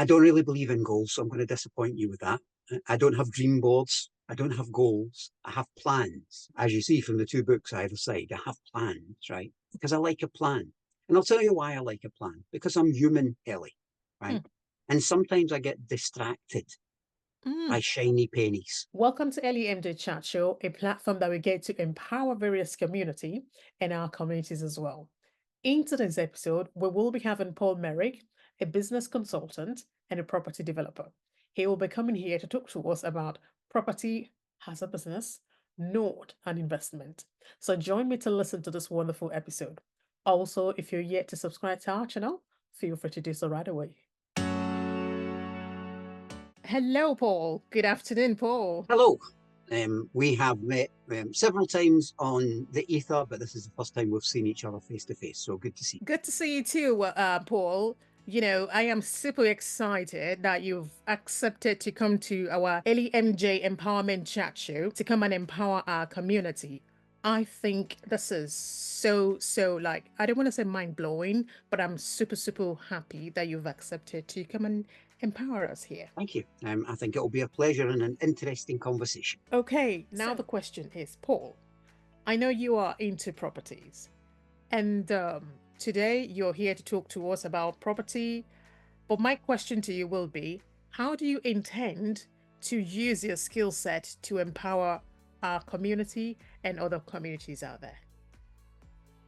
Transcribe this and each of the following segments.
I don't really believe in goals, so I'm going to disappoint you with that. I don't have dream boards. I don't have goals. I have plans. As you see from the two books either side, I have plans, right? Because I like a plan. And I'll tell you why I like a plan. Because I'm human, Ellie, right? Hmm. And sometimes I get distracted by Mm. shiny pennies. Welcome to Elimj Chat Show, a platform that we get to empower various community and our communities as well. In today's episode, we will be having Paul Merrick, a business consultant and a property developer. He will be coming here to talk to us about property as a business, not an investment. So join me to listen to this wonderful episode. Also, if you're yet to subscribe to our channel, feel free to do so right away. Hello, Paul. Good afternoon, Paul. Hello. We have met several times on the ether, but this is the first time we've seen each other face to face. So good to see you. Good to see you too, Paul. You know, I am super excited that you've accepted to come to our Elimj Empowerment Chat Show to come and empower our community. I think this is so like, I don't want to say mind blowing, but I'm super happy that you've accepted to come and empower us here. Thank you. I think it'll be a pleasure and an interesting conversation. Okay, now the question is, Paul, I know you are into properties. And today you're here to talk to us about property. But my question to you will be, how do you intend to use your skill set to empower our community and other communities out there?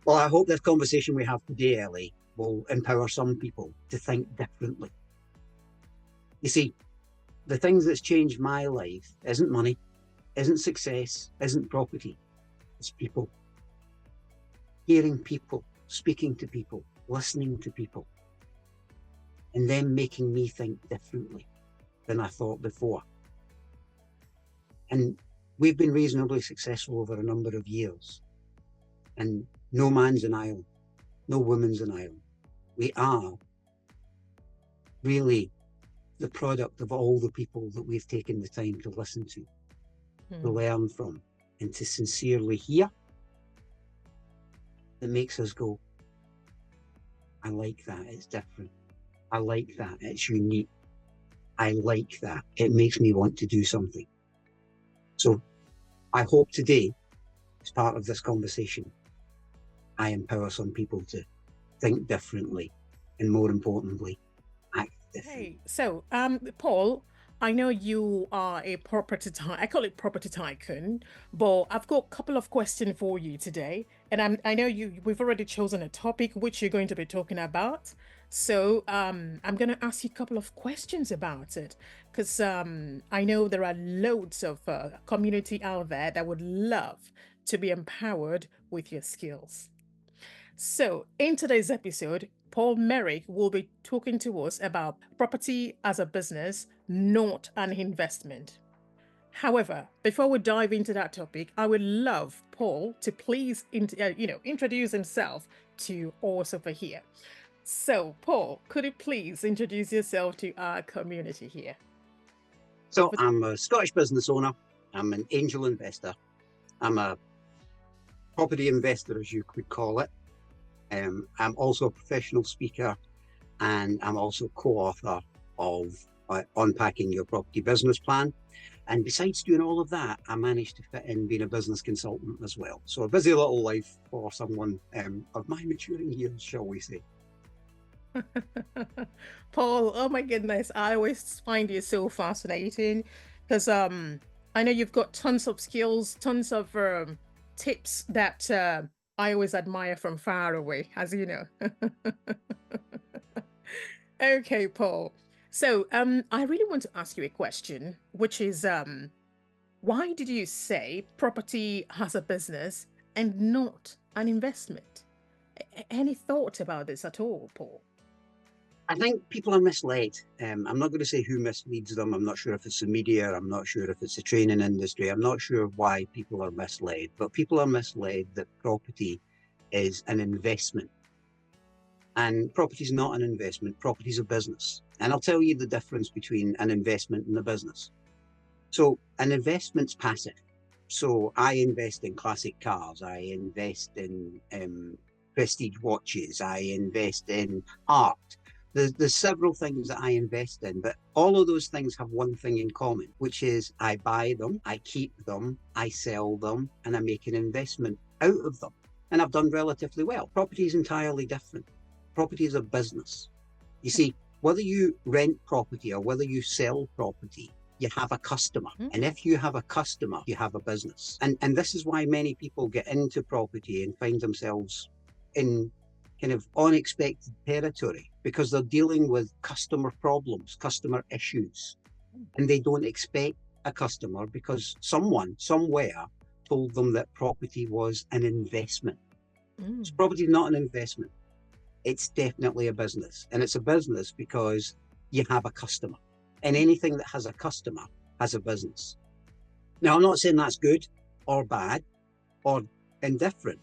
Well, I hope this conversation we have today, Ellie, will empower some people to think differently. You see, the things that's changed my life isn't money, isn't success, isn't property. It's people. Hearing people, speaking to people, listening to people, and them making me think differently than I thought before. And we've been reasonably successful over a number of years. And no man's an island, no woman's an island. We are really the product of all the people that we've taken the time to listen to learn from, and to sincerely hear. That makes us go, I like that, it's different. I like that, it's unique. I like that, it makes me want to do something. So I hope today, as part of this conversation, I empower some people to think differently and, more importantly, act differently. Hey, so Paul, I know you are a I call it property tycoon, but I've got a couple of questions for you today, and I know we've already chosen a topic which you're going to be talking about. So I'm going to ask you a couple of questions about it because I know there are loads of community out there that would love to be empowered with your skills. So, in today's episode, Paul Merrick will be talking to us about property as a business, not an investment. However, before we dive into that topic, I would love Paul to please, introduce himself to us over here. So, Paul, could you please introduce yourself to our community here? So I'm a Scottish business owner. I'm an angel investor. I'm a property investor, as you could call it. I'm also a professional speaker, and I'm also co-author of Unpacking Your Property Business Plan. And besides doing all of that, I managed to fit in being a business consultant as well. So a busy little life for someone of my maturing years, shall we say. Paul, oh my goodness, I always find you so fascinating because I know you've got tons of skills, tons of tips that I always admire from far away, as you know. Okay, Paul. So I really want to ask you a question, which is why did you say property as a business and not an investment? Any thought about this at all, Paul? I think people are misled. I'm not going to say who misleads them. I'm not sure if it's the media. I'm not sure if it's the training industry. I'm not sure why people are misled, but people are misled that property is an investment. And property is not an investment. Property is a business. And I'll tell you the difference between an investment and a business. So an investment's passive. So I invest in classic cars. I invest in prestige watches. I invest in art. There's several things that I invest in, but all of those things have one thing in common, which is I buy them, I keep them, I sell them, and I make an investment out of them. And I've done relatively well. Property is entirely different. Property is a business. You see, whether you rent property or whether you sell property, you have a customer. And if you have a customer, you have a business. And this is why many people get into property and find themselves in kind of unexpected territory, because they're dealing with customer problems, customer issues, and they don't expect a customer because someone somewhere told them that property was an investment. So property is not an investment. It's definitely a business, and it's a business because you have a customer, and anything that has a customer has a business. Now, I'm not saying that's good or bad or indifferent,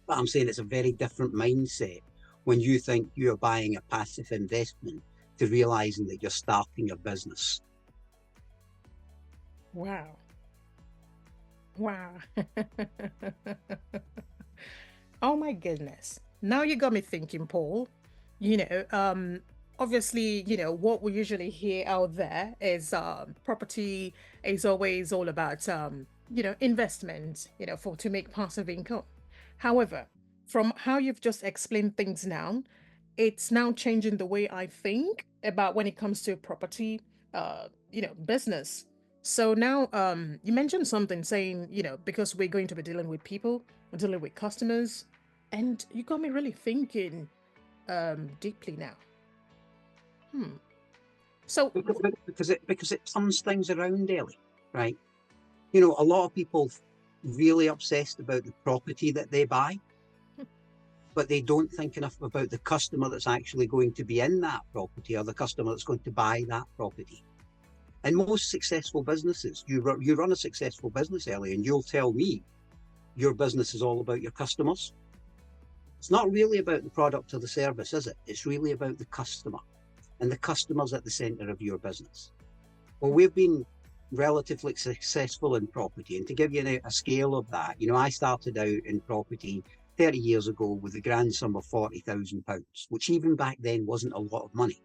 but I'm saying it's a very different mindset when you think you're buying a passive investment to realizing that you're starting a business. Wow. Wow. Oh my goodness. Now you got me thinking, Paul. Obviously, what we usually hear out there is property is always all about investment, for to make passive income. However, from how you've just explained things now, it's now changing the way I think about when it comes to property, business. So now, you mentioned something saying, because we're going to be dealing with people, we're dealing with customers, and you got me really thinking, deeply now. So, Because it turns things around, Ellie, right? A lot of people really obsessed about the property that they buy, but they don't think enough about the customer that's actually going to be in that property or the customer that's going to buy that property. And most successful businesses, you run a successful business, Ellie, and you'll tell me your business is all about your customers. It's not really about the product or the service, is it? It's really about the customer, and the customer's at the center of your business. Well, we've been relatively successful in property, and to give you a scale of that, I started out in property 30 years ago with a grand sum of £40,000, which even back then wasn't a lot of money.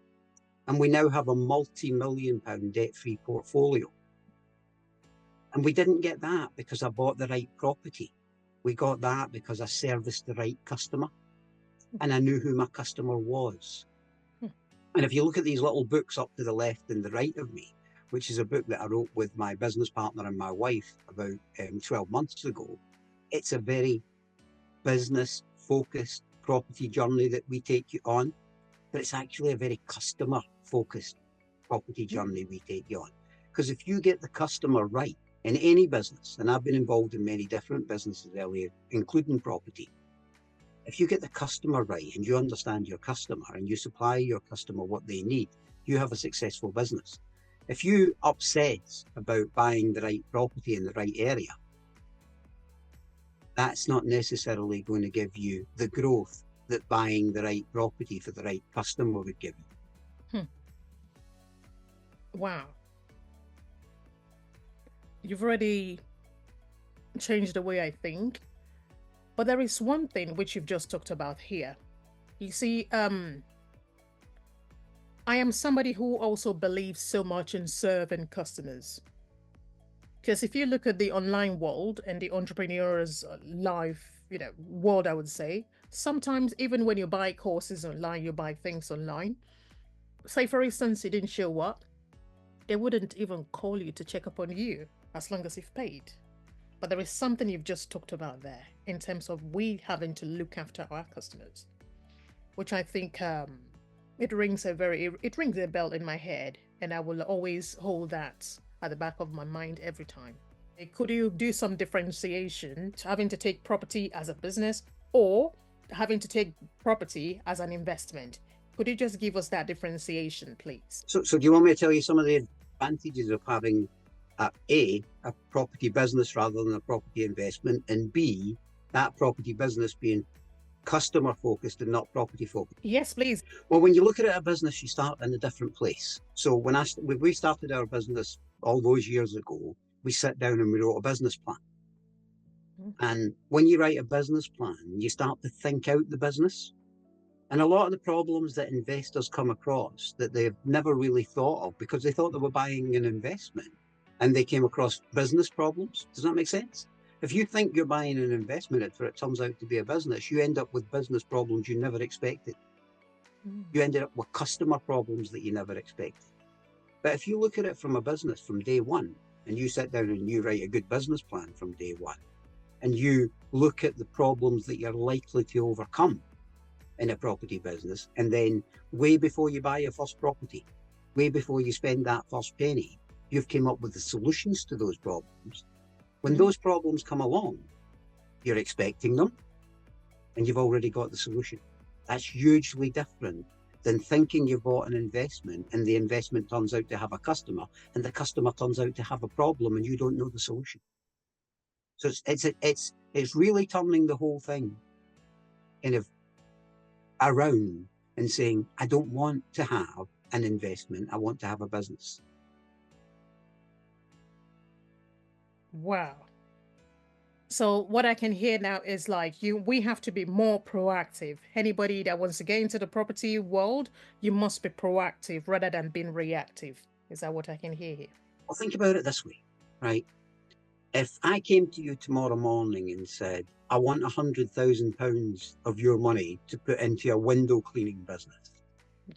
And we now have a multi-million-pound debt-free portfolio. And we didn't get that because I bought the right property. We got that because I serviced the right customer, and I knew who my customer was. And if you look at these little books up to the left and the right of me, which is a book that I wrote with my business partner and my wife about 12 months ago, it's a very business-focused property journey that we take you on, but it's actually a very customer-focused property journey we take you on. Because if you get the customer right in any business, and I've been involved in many different businesses earlier, including property, if you get the customer right and you understand your customer and you supply your customer what they need, you have a successful business. If you obsess about buying the right property in the right area, that's not necessarily going to give you the growth that buying the right property for the right customer would give you. Wow. You've already changed the way I think. But there is one thing which you've just talked about here. You see, I am somebody who also believes so much in serving customers. Because if you look at the online world and the entrepreneur's life, world, I would say, sometimes even when you buy courses online, you buy things online. Say, for instance, you didn't show up, they wouldn't even call you to check up on you as long as you've paid. But there is something you've just talked about there in terms of we having to look after our customers, which I think it rings a bell in my head, and I will always hold that at the back of my mind every time. Could you do some differentiation to having to take property as a business or having to take property as an investment? Could you just give us that differentiation, please? So do you want me to tell you some of the advantages of having a property business rather than a property investment, and B, that property business being customer focused and not property focused? Yes, please. Well, when you look at a business, you start in a different place. So when we started our business all those years ago, we sat down and we wrote a business plan. And when you write a business plan, you start to think out the business. And a lot of the problems that investors come across that they've never really thought of because they thought they were buying an investment and they came across business problems. Does that make sense? If you think you're buying an investment and it turns out to be a business, you end up with business problems you never expected. You ended up with customer problems that you never expected. But if you look at it from a business from day one, and you sit down and you write a good business plan from day one, and you look at the problems that you're likely to overcome in a property business, and then way before you buy your first property, way before you spend that first penny, you've came up with the solutions to those problems. When those problems come along, you're expecting them, and you've already got the solution. That's hugely different than thinking you bought an investment and the investment turns out to have a customer and the customer turns out to have a problem and you don't know the solution. So it's really turning the whole thing kind of around and saying, I don't want to have an investment, I want to have a business. Wow. So what I can hear now is like we have to be more proactive. Anybody that wants to get into the property world, you must be proactive rather than being reactive. Is that what I can hear here? Well, think about it this way, right? If I came to you tomorrow morning and said, I want £100,000 of your money to put into a window cleaning business,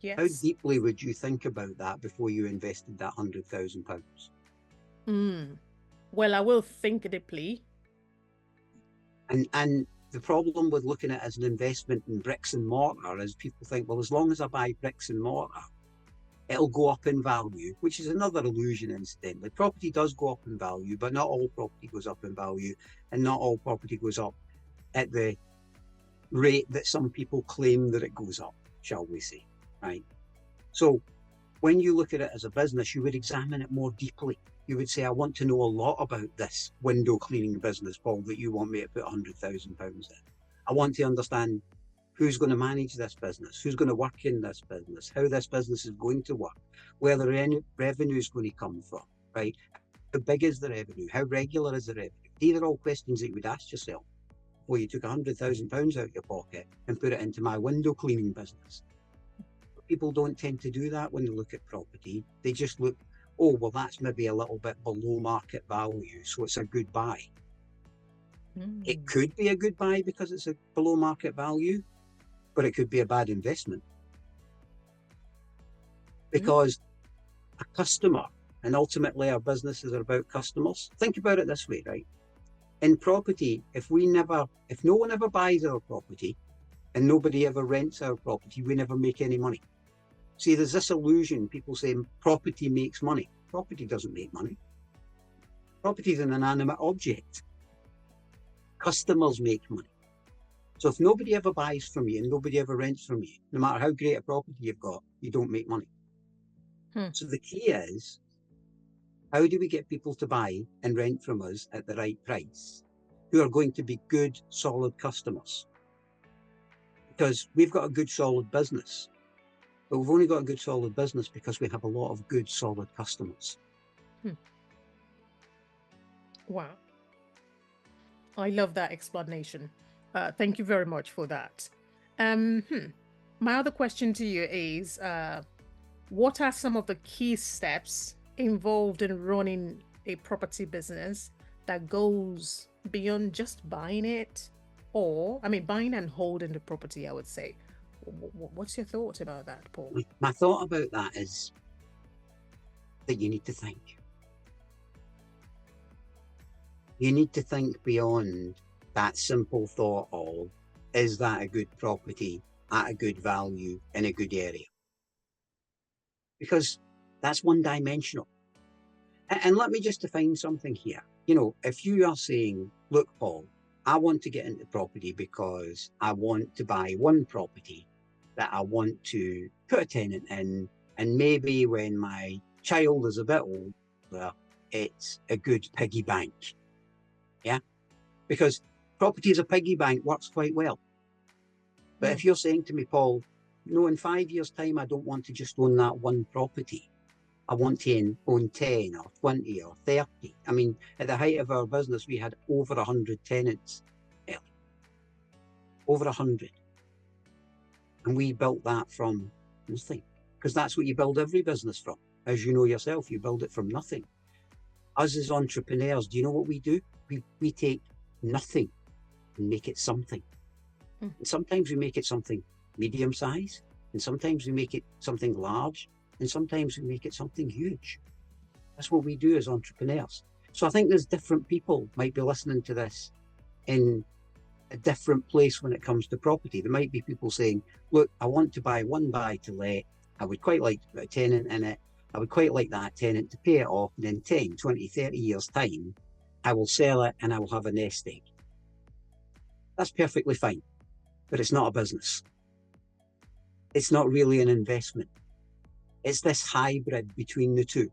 Yes. how deeply would you think about that before you invested that £100,000? Well, I will think deeply. And the problem with looking at it as an investment in bricks and mortar is people think, well, as long as I buy bricks and mortar, it'll go up in value, which is another illusion, incidentally. Property does go up in value, but not all property goes up in value, and not all property goes up at the rate that some people claim that it goes up, shall we say, right? So when you look at it as a business, you would examine it more deeply. You would say, I want to know a lot about this window cleaning business, Paul, that you want me to put £100,000 in. I want to understand who's going to manage this business, who's going to work in this business, how this business is going to work, where the revenue is going to come from, right? How big is the revenue? How regular is the revenue? These are all questions that you would ask yourself before you took £100,000 out of your pocket and put it into my window cleaning business. People don't tend to do that when they look at property. They just look, oh, well, that's maybe a little bit below market value, so it's a good buy. It could be a good buy because it's a below market value, but it could be a bad investment. Because a customer, and ultimately our businesses are about customers. Think about it this way, right? In property, if no one ever buys our property and nobody ever rents our property, we never make any money. See, there's this illusion, people say property makes money. Property doesn't make money. Property is an inanimate object. Customers make money. So if nobody ever buys from you and nobody ever rents from you, no matter how great a property you've got, you don't make money. So the key is, how do we get people to buy and rent from us at the right price, who are going to be good, solid customers? Because we've got a good, solid business. But we've only got a good, solid business because we have a lot of good, solid customers. Wow. I love that explanation. Thank you very much for that. My other question to you is, what are some of the key steps involved in running a property business that goes beyond just buying it? Or, buying and holding the property, I would say. What's your thought about that, Paul? My thought about that is that you need to think. You need to think beyond that simple thought of, is that a good property at a good value in a good area? Because that's one-dimensional. And let me just define something here. If you are saying, look, Paul, I want to get into property because I want to buy one property that I want to put a tenant in, and maybe when my child is a bit older, it's a good piggy bank. Yeah? Because property as a piggy bank works quite well. But if you're saying to me, Paul, in 5 years' time, I don't want to just own that one property. I want to own 10 or 20 or 30. At the height of our business, we had over 100 tenants. Over 100. And we built that from nothing, because that's what you build every business from. As you know yourself, you build it from nothing. Us as entrepreneurs, do you know what we do? We take nothing and make it something. And sometimes we make it something medium size, and sometimes we make it something large, and sometimes we make it something huge. That's what we do as entrepreneurs. So I think there's different people might be listening to this in a different place when it comes to property. There might be people saying, look, I want to buy one buy to let. I would quite like to put a tenant in it. I would quite like that tenant to pay it off. And in 10, 20, 30 years' time, I will sell it and I will have a nest egg. That's perfectly fine, but it's not a business. It's not really an investment. It's this hybrid between the two.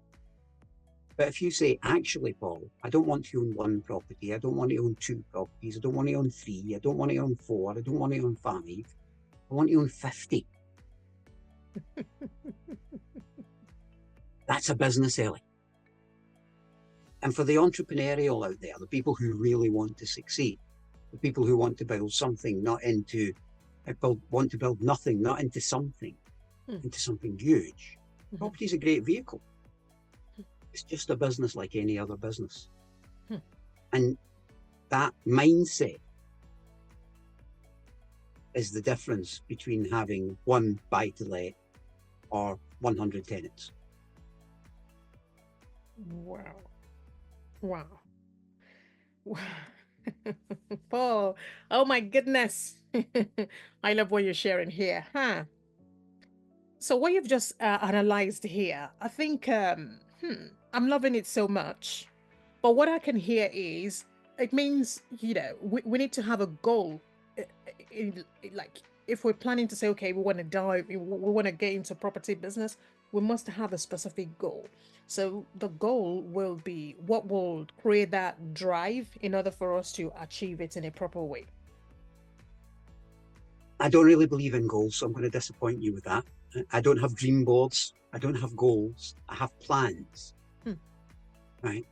But if you say, actually, Paul, I don't want to own one property. I don't want to own 2 properties. I don't want to own 3. I don't want to own 4. I don't want to own 5. I want to own 50. That's a business, Ellie. And for the entrepreneurial out there, the people who really want to succeed, the people who want to build something, want to build nothing, not into something, into something huge. Property is a great vehicle. It's just a business like any other business. And that mindset is the difference between having one buy-to-let or 100 tenants. Wow. Wow. Paul, oh my goodness. I love what you're sharing here. So what you've just analyzed here, I think I'm loving it so much. But what I can hear is, it means, we need to have a goal. Like, if we're planning to say, okay, we want to get into property business, we must have a specific goal. So the goal will be what will create that drive in order for us to achieve it in a proper way. I don't really believe in goals, so I'm going to disappoint you with that. I don't have dream boards. I don't have goals. I have plans. Right?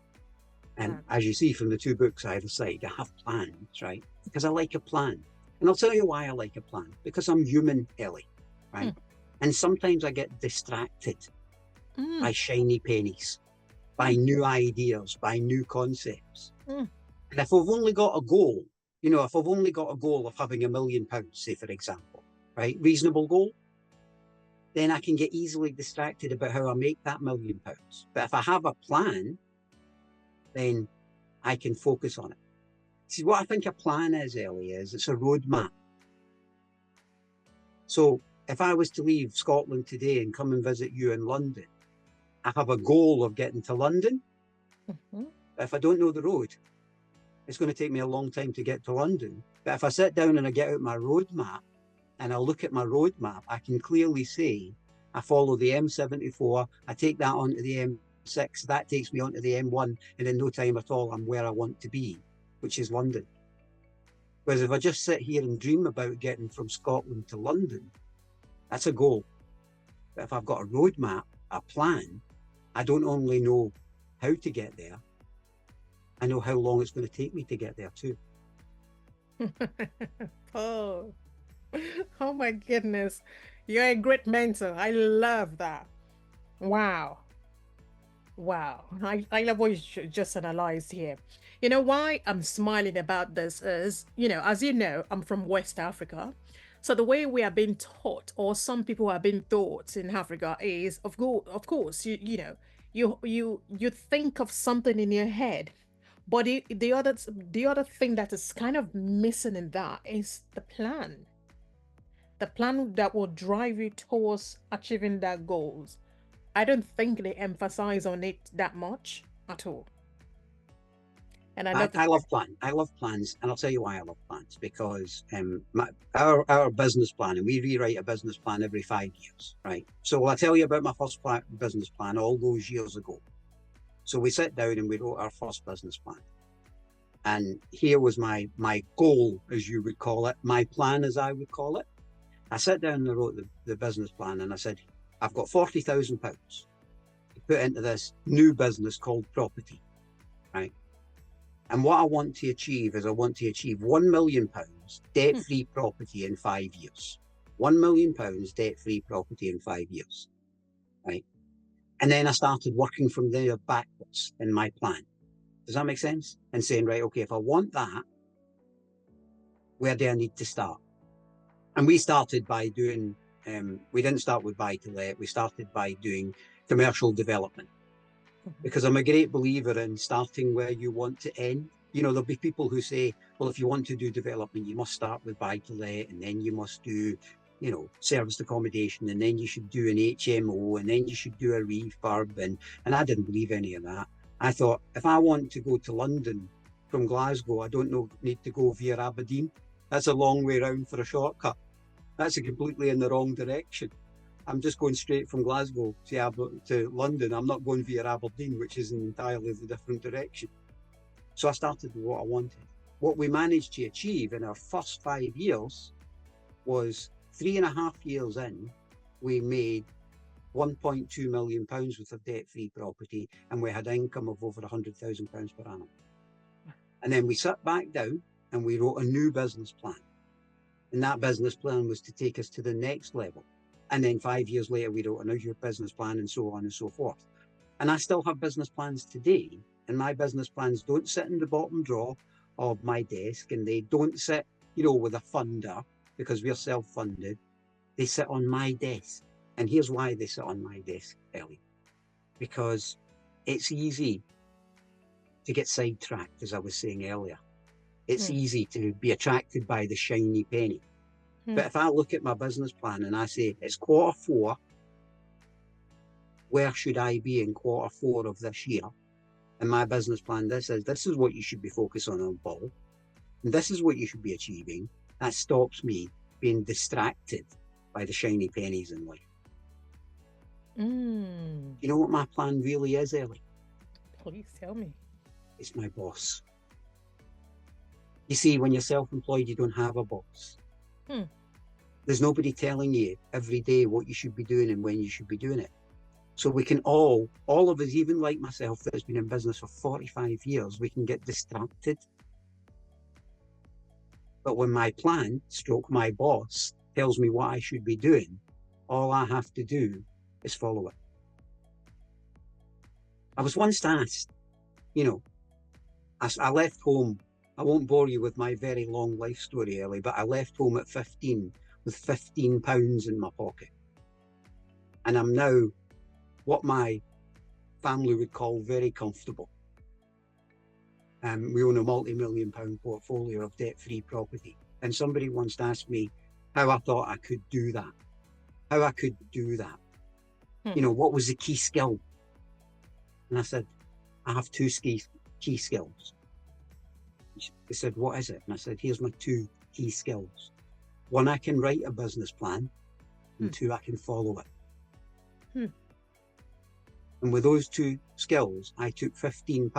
And as you see from the 2 books either side, I have plans, right? Because I like a plan. And I'll tell you why I like a plan. Because I'm human, Ellie, right? And sometimes I get distracted by shiny pennies, by new ideas, by new concepts. And if I've only got a goal, if I've only got a goal of having £1 million, say, for example, right? Reasonable goal, then I can get easily distracted about how I make that £1 million. But if I have a plan, then I can focus on it. See, what I think a plan is, Ellie, is it's a roadmap. So if I was to leave Scotland today and come and visit you in London, I have a goal of getting to London. But if I don't know the road, it's going to take me a long time to get to London. But if I sit down and I get out my roadmap and I look at my roadmap, I can clearly say I follow the M74, I take that onto the M6, that takes me onto the M1, and in no time at all, I'm where I want to be, which is London. Whereas if I just sit here and dream about getting from Scotland to London, that's a goal. But if I've got a roadmap, a plan, I don't only know how to get there, I know how long it's going to take me to get there too. Oh my goodness. You're a great mentor. I love that. Wow. I love what you just analyzed here. You know why I'm smiling about this is, as you know, I'm from West Africa. So the way we are being taught, or some people are being taught in Africa, is of course, you think of something in your head. But the other thing that is kind of missing in that is the plan. The plan that will drive you towards achieving that goals. I don't think they emphasize on it that much at all. And I love plans, and I'll tell you why I love plans. Because our business plan, and we rewrite a business plan every 5 years, right? So I'll tell you about my first business plan all those years ago. So we sat down and we wrote our first business plan. And here was my goal, as you would call it, my plan, as I would call it. I sat down and I wrote the business plan, and I said, I've got £40,000 to put into this new business called property, right? And what I want to achieve is I want to achieve £1 million debt-free property in 5 years. £1 million debt-free property in 5 years, right? And then I started working from there backwards in my plan. Does that make sense? And saying, right, okay, if I want that, where do I need to start? And we started by doing, we didn't start with buy to let, we started by doing commercial development. Because I'm a great believer in starting where you want to end. You know, there'll be people who say, well, if you want to do development, you must start with buy to let, and then you must do, you know, serviced accommodation, and then you should do an HMO, and then you should do a refurb. And I didn't believe any of that. I thought, if I want to go to London from Glasgow, I don't need to go via Aberdeen. That's a long way round for a shortcut. That's completely in the wrong direction. I'm just going straight from Glasgow to London. I'm not going via Aberdeen, which is in entirely the different direction. So I started with what I wanted. What we managed to achieve in our first 5 years was 3.5 years in, we made £1.2 million with a debt-free property, and we had income of over £100,000 per annum. And then we sat back down and we wrote a new business plan. And that business plan was to take us to the next level. And then 5 years later, we wrote a new business plan, and so on and so forth. And I still have business plans today. And my business plans don't sit in the bottom drawer of my desk, and they don't sit, you know, with a funder, because we're self-funded. They sit on my desk. And here's why they sit on my desk, Ellie. Because it's easy to get sidetracked, as I was saying earlier. It's easy to be attracted by the shiny penny. But if I look at my business plan and I say, it's Q4, where should I be in Q4 of this year? And my business plan, this is what you should be focused on, Paul. And this is what you should be achieving. That stops me being distracted by the shiny pennies in life. You know what my plan really is, Ellie? Please tell me. It's my boss. You see, when you're self-employed, you don't have a boss. There's nobody telling you every day what you should be doing and when you should be doing it. So we can all of us, even like myself, that's been in business for 45 years, we can get distracted. But when my plan, stroke my boss, tells me what I should be doing, all I have to do is follow it. I was once asked, you know, I left home. I won't bore you with my very long life story, Ellie, but I left home at 15 with £15 in my pocket. And I'm now what my family would call very comfortable. We own a multi-million-pound portfolio of debt-free property. And somebody once asked me how I thought I could do that. You know, what was the key skill? And I said, I have two key skills. They said, what is it? And I said, here's my two key skills. One, I can write a business plan, and two, I can follow it. And with those two skills, I took £15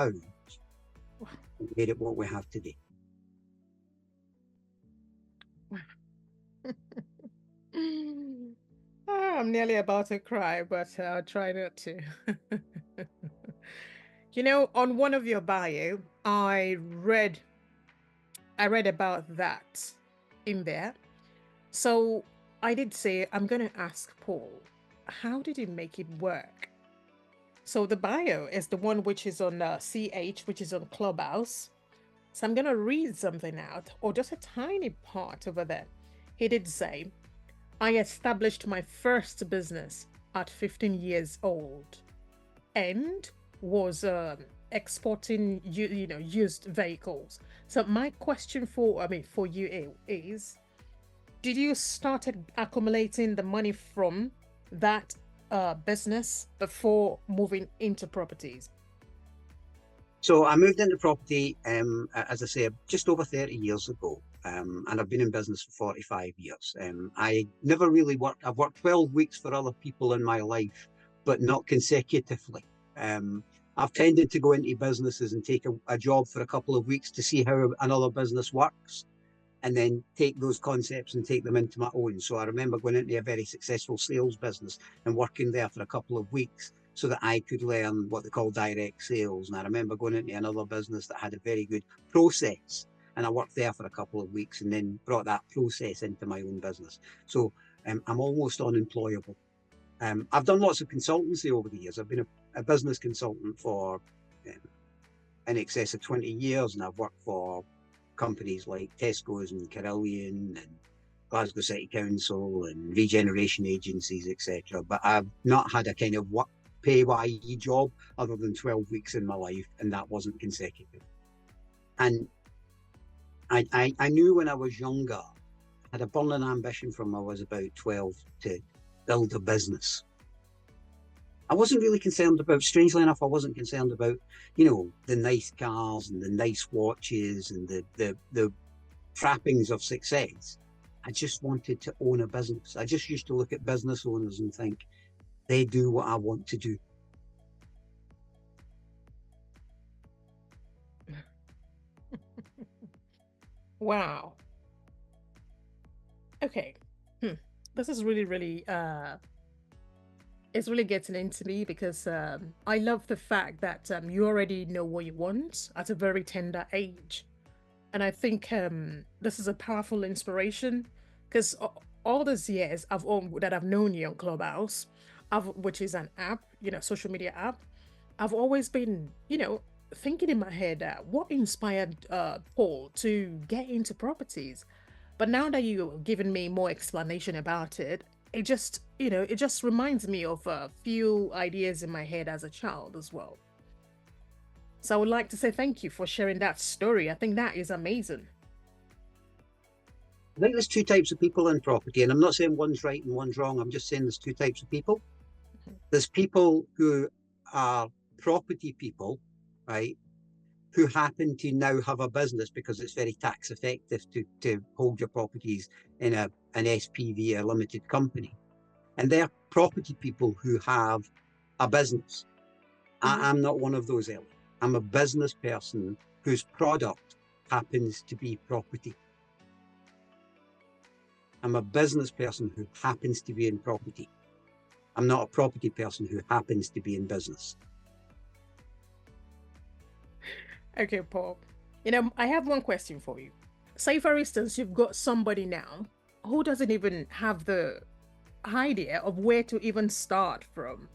and made it what we have today. I'm nearly about to cry, but I'll try not to. You know, on one of your bio, I read about that in there. So I did say, I'm going to ask Paul, how did he make it work? So the bio is the one which is on CH, which is on Clubhouse. So I'm going to read something out, or just a tiny part over there. He did say, I established my first business at 15 years old and was exporting used vehicles. So my question for you is, did you started accumulating the money from that business before moving into properties? So I moved into property, as I say, just over 30 years ago. And I've been in business for 45 years. I never really worked. I've worked 12 weeks for other people in my life, but not consecutively. I've tended to go into businesses and take a job for a couple of weeks to see how another business works, and then take those concepts and take them into my own. So I remember going into a very successful sales business and working there for a couple of weeks so that I could learn what they call direct sales. And I remember going into another business that had a very good process, and I worked there for a couple of weeks and then brought that process into my own business. So I'm almost unemployable. I've done lots of consultancy over the years. I've been a business consultant for in excess of 20 years, and I've worked for companies like Tesco's and Carillion and Glasgow City Council and regeneration agencies, etc. But I've not had a kind of PAYE job other than 12 weeks in my life, and that wasn't consecutive. And I knew when I was younger, I had a burning ambition from I was about 12 to build a business. I wasn't really concerned about, strangely enough, I wasn't concerned about, the nice cars and the nice watches and the trappings of success. I just wanted to own a business. I just used to look at business owners and think, they do what I want to do. Wow. Okay. This is really, really it's really getting into me because I love the fact that you already know what you want at a very tender age. And I think this is a powerful inspiration because all these years that I've known you on Clubhouse, which is an app, social media app, I've always been, thinking in my head, what inspired Paul to get into properties? But now that you've given me more explanation about it, it just reminds me of a few ideas in my head as a child as well. So I would like to say thank you for sharing that story. I think that is amazing. I think there's two types of people in property, and I'm not saying one's right and one's wrong. I'm just saying there's two types of people. There's people who are property people, right, who happen to now have a business because it's very tax effective to hold your properties in an SPV, a limited company. And they're property people who have a business. I'm not one of those, Ellie. I'm a business person whose product happens to be property. I'm a business person who happens to be in property. I'm not a property person who happens to be in business. Okay, Paul. I have one question for you. Say, for instance, you've got somebody now who doesn't even have the idea of where to even start from.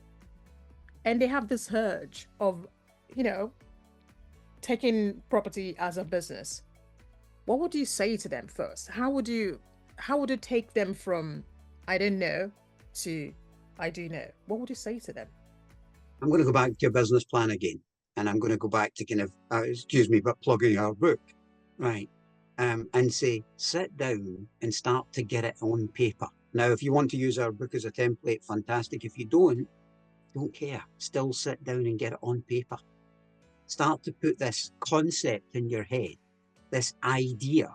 And they have this urge of, taking property as a business. What would you say to them first? How would you take them from I don't know to I do know? What would you say to them? I'm going to go back to your business plan again. And I'm going to go back to kind of, excuse me, but plugging our book, right? And say, sit down and start to get it on paper. Now, if you want to use our book as a template, fantastic. If you don't care. Still sit down and get it on paper. Start to put this concept in your head, this idea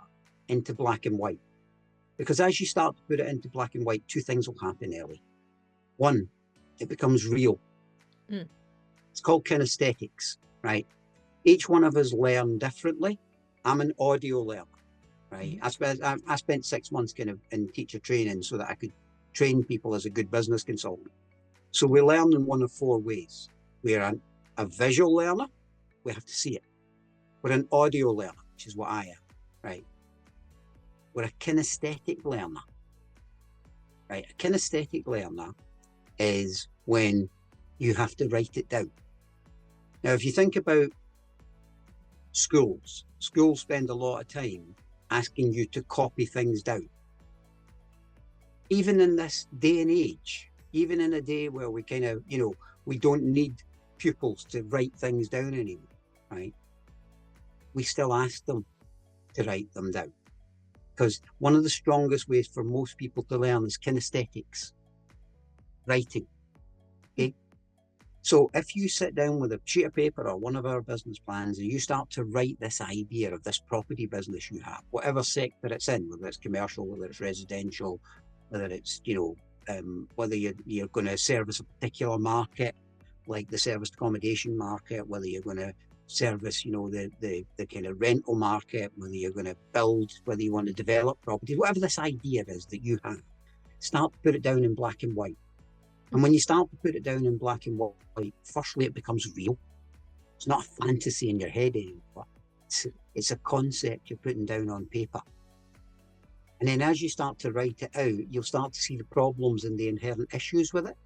into black and white. Because as you start to put it into black and white, two things will happen, Ellie. One, it becomes real. It's called kinesthetics, right? Each one of us learn differently. I'm an audio learner, right? I spent 6 months kind of in teacher training so that I could train people as a good business consultant. So we learn in one of 4 ways. We're a visual learner. We have to see it. We're an audio learner, which is what I am, right? We're a kinesthetic learner, right? A kinesthetic learner is when you have to write it down. Now, if you think about schools spend a lot of time asking you to copy things down. Even in this day and age, even in a day where we kind of, we don't need pupils to write things down anymore, right? We still ask them to write them down. Because one of the strongest ways for most people to learn is kinesthetics, writing. Okay? So if you sit down with a sheet of paper or one of our business plans and you start to write this idea of this property business you have, whatever sector it's in, whether it's commercial, whether it's residential, whether it's, whether you're going to service a particular market, like the serviced accommodation market, whether you're going to service, the kind of rental market, whether you're going to build, whether you want to develop property, whatever this idea is that you have, start to put it down in black and white. And when you start to put it down in black and white, firstly, it becomes real. It's not a fantasy in your head anymore. It's a concept you're putting down on paper. And then as you start to write it out, you'll start to see the problems and the inherent issues with it.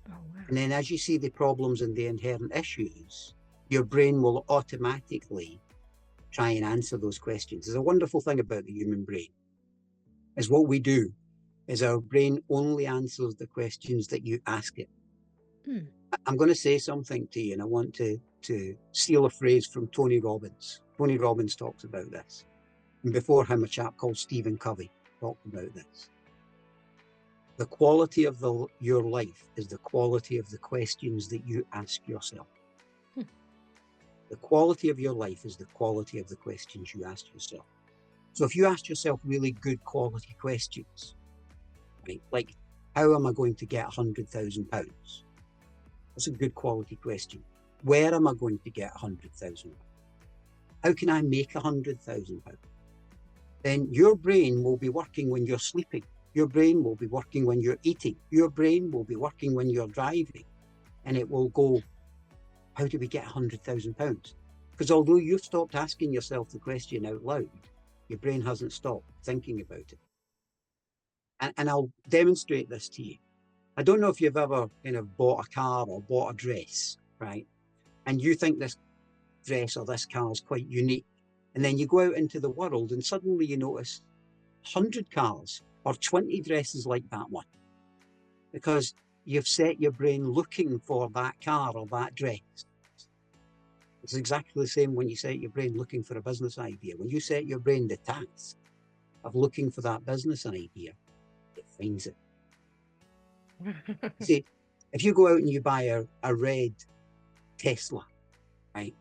Oh, wow. And then as you see the problems and the inherent issues, your brain will automatically try and answer those questions. There's a wonderful thing about the human brain, is what we do is our brain only answers the questions that you ask it. I'm going to say something to you, and I want to steal a phrase from Tony Robbins. Tony Robbins talks about this. And before him, a chap called Stephen Covey talked about this. The quality of your life is the quality of the questions that you ask yourself. The quality of your life is the quality of the questions you ask yourself. So if you ask yourself really good quality questions, right, like, how am I going to get £100,000? That's a good quality question. Where am I going to get £100,000? How can I make £100,000? Then your brain will be working when you're sleeping. Your brain will be working when you're eating. Your brain will be working when you're driving. And it will go, how do we get £100,000? Because although you've stopped asking yourself the question out loud, your brain hasn't stopped thinking about it. And I'll demonstrate this to you. I don't know if you've ever kind of bought a car or bought a dress, right? And you think this dress or this car is quite unique. And then you go out into the world and suddenly you notice 100 cars or 20 dresses like that one. Because you've set your brain looking for that car or that dress. It's exactly the same when you set your brain looking for a business idea. When you set your brain the task of looking for that business idea, it finds it. See, if you go out and you buy a red Tesla, right,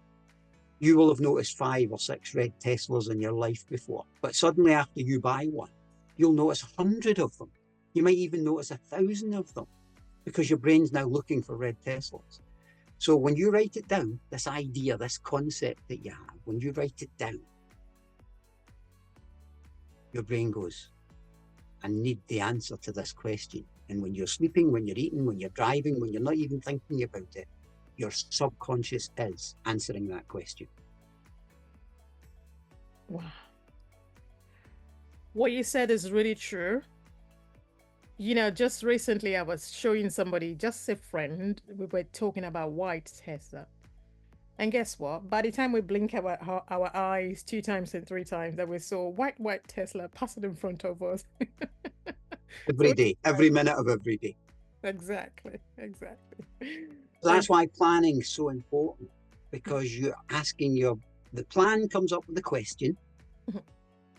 you will have noticed 5 or 6 red Teslas in your life before. But suddenly after you buy one, you'll notice 100 of them. You might even notice 1,000 of them because your brain's now looking for red Teslas. So when you write it down, this idea, this concept that you have, when you write it down, your brain goes, I need the answer to this question. And when you're sleeping, when you're eating, when you're driving, when you're not even thinking about it, your subconscious is answering that question. Wow. What you said is really true. You know, just recently I was showing somebody, just a friend, we were talking about white Tesla. And guess what? By the time we blink our eyes 2 times and 3 times, that we saw white Tesla passing in front of us. Every day, every minute of every day. Exactly. So that's why planning is so important, because you're asking the plan comes up with the question,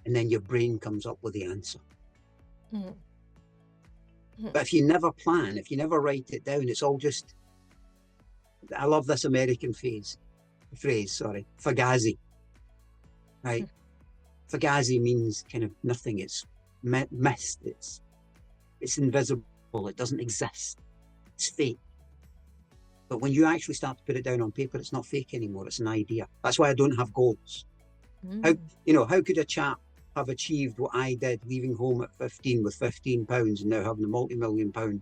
and then your brain comes up with the answer. But if you never plan, if you never write it down, it's all just, I love this American phrase, fugazi, right? Fugazi means kind of nothing. It's mist. It's invisible. It doesn't exist. It's fake. But when you actually start to put it down on paper, it's not fake anymore. It's an idea. That's why I don't have goals. How could a chap have achieved what I did, leaving home at 15 with £15 and now having a multi-million-pound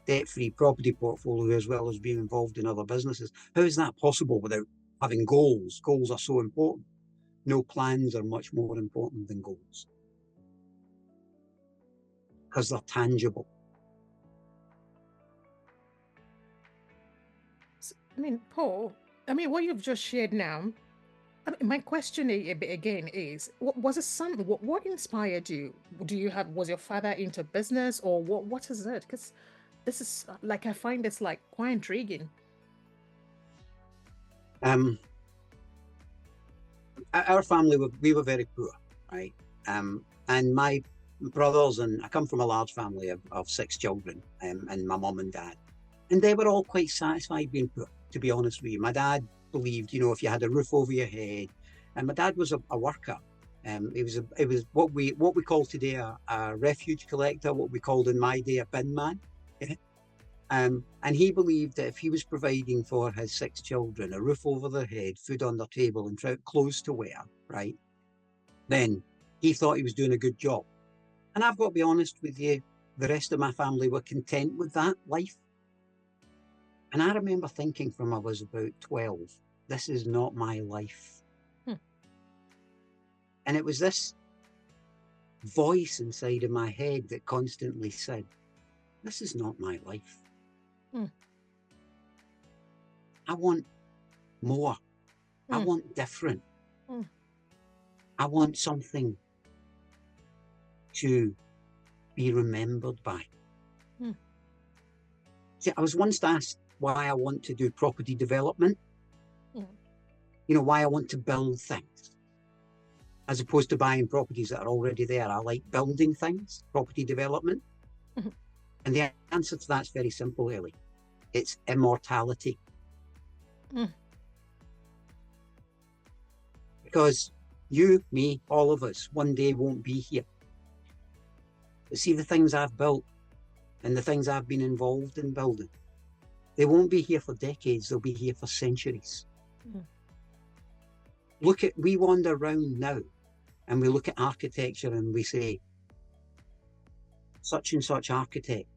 debt-free property portfolio, as well as being involved in other businesses? How is that possible without having goals? Goals are so important. No, plans are much more important than goals, because they're tangible. I mean, Paul, what you've just shared now, my question again is, was it something, what inspired you? Was your father into business, or what is it? Because this is like, I find this like quite intriguing. Our family, we were very poor, right? And my brothers, and I come from a large family of 6 children, and my mum and dad, and they were all quite satisfied being poor, to be honest with you. My dad believed, if you had a roof over your head, and my dad was a worker. It was what we call today a refuge collector, what we called in my day a bin man. Yeah? And he believed that if he was providing for his 6 children a roof over their head, food on their table, and clothes to wear, right, then he thought he was doing a good job. And I've got to be honest with you, the rest of my family were content with that life. And I remember thinking from I was about 12, this is not my life. And it was this voice inside of my head that constantly said, this is not my life. I want more. I want different. I want something to be remembered by. See, I was once asked why I want to do property development. You know, why I want to build things as opposed to buying properties that are already there. I like building things, property development. And the answer to that's very simple, Ellie. It's immortality. Because you, me, all of us, one day won't be here. But see, the things I've built and the things I've been involved in building, they won't be here for decades, they'll be here for centuries. We wander around now and we look at architecture and we say, such and such architect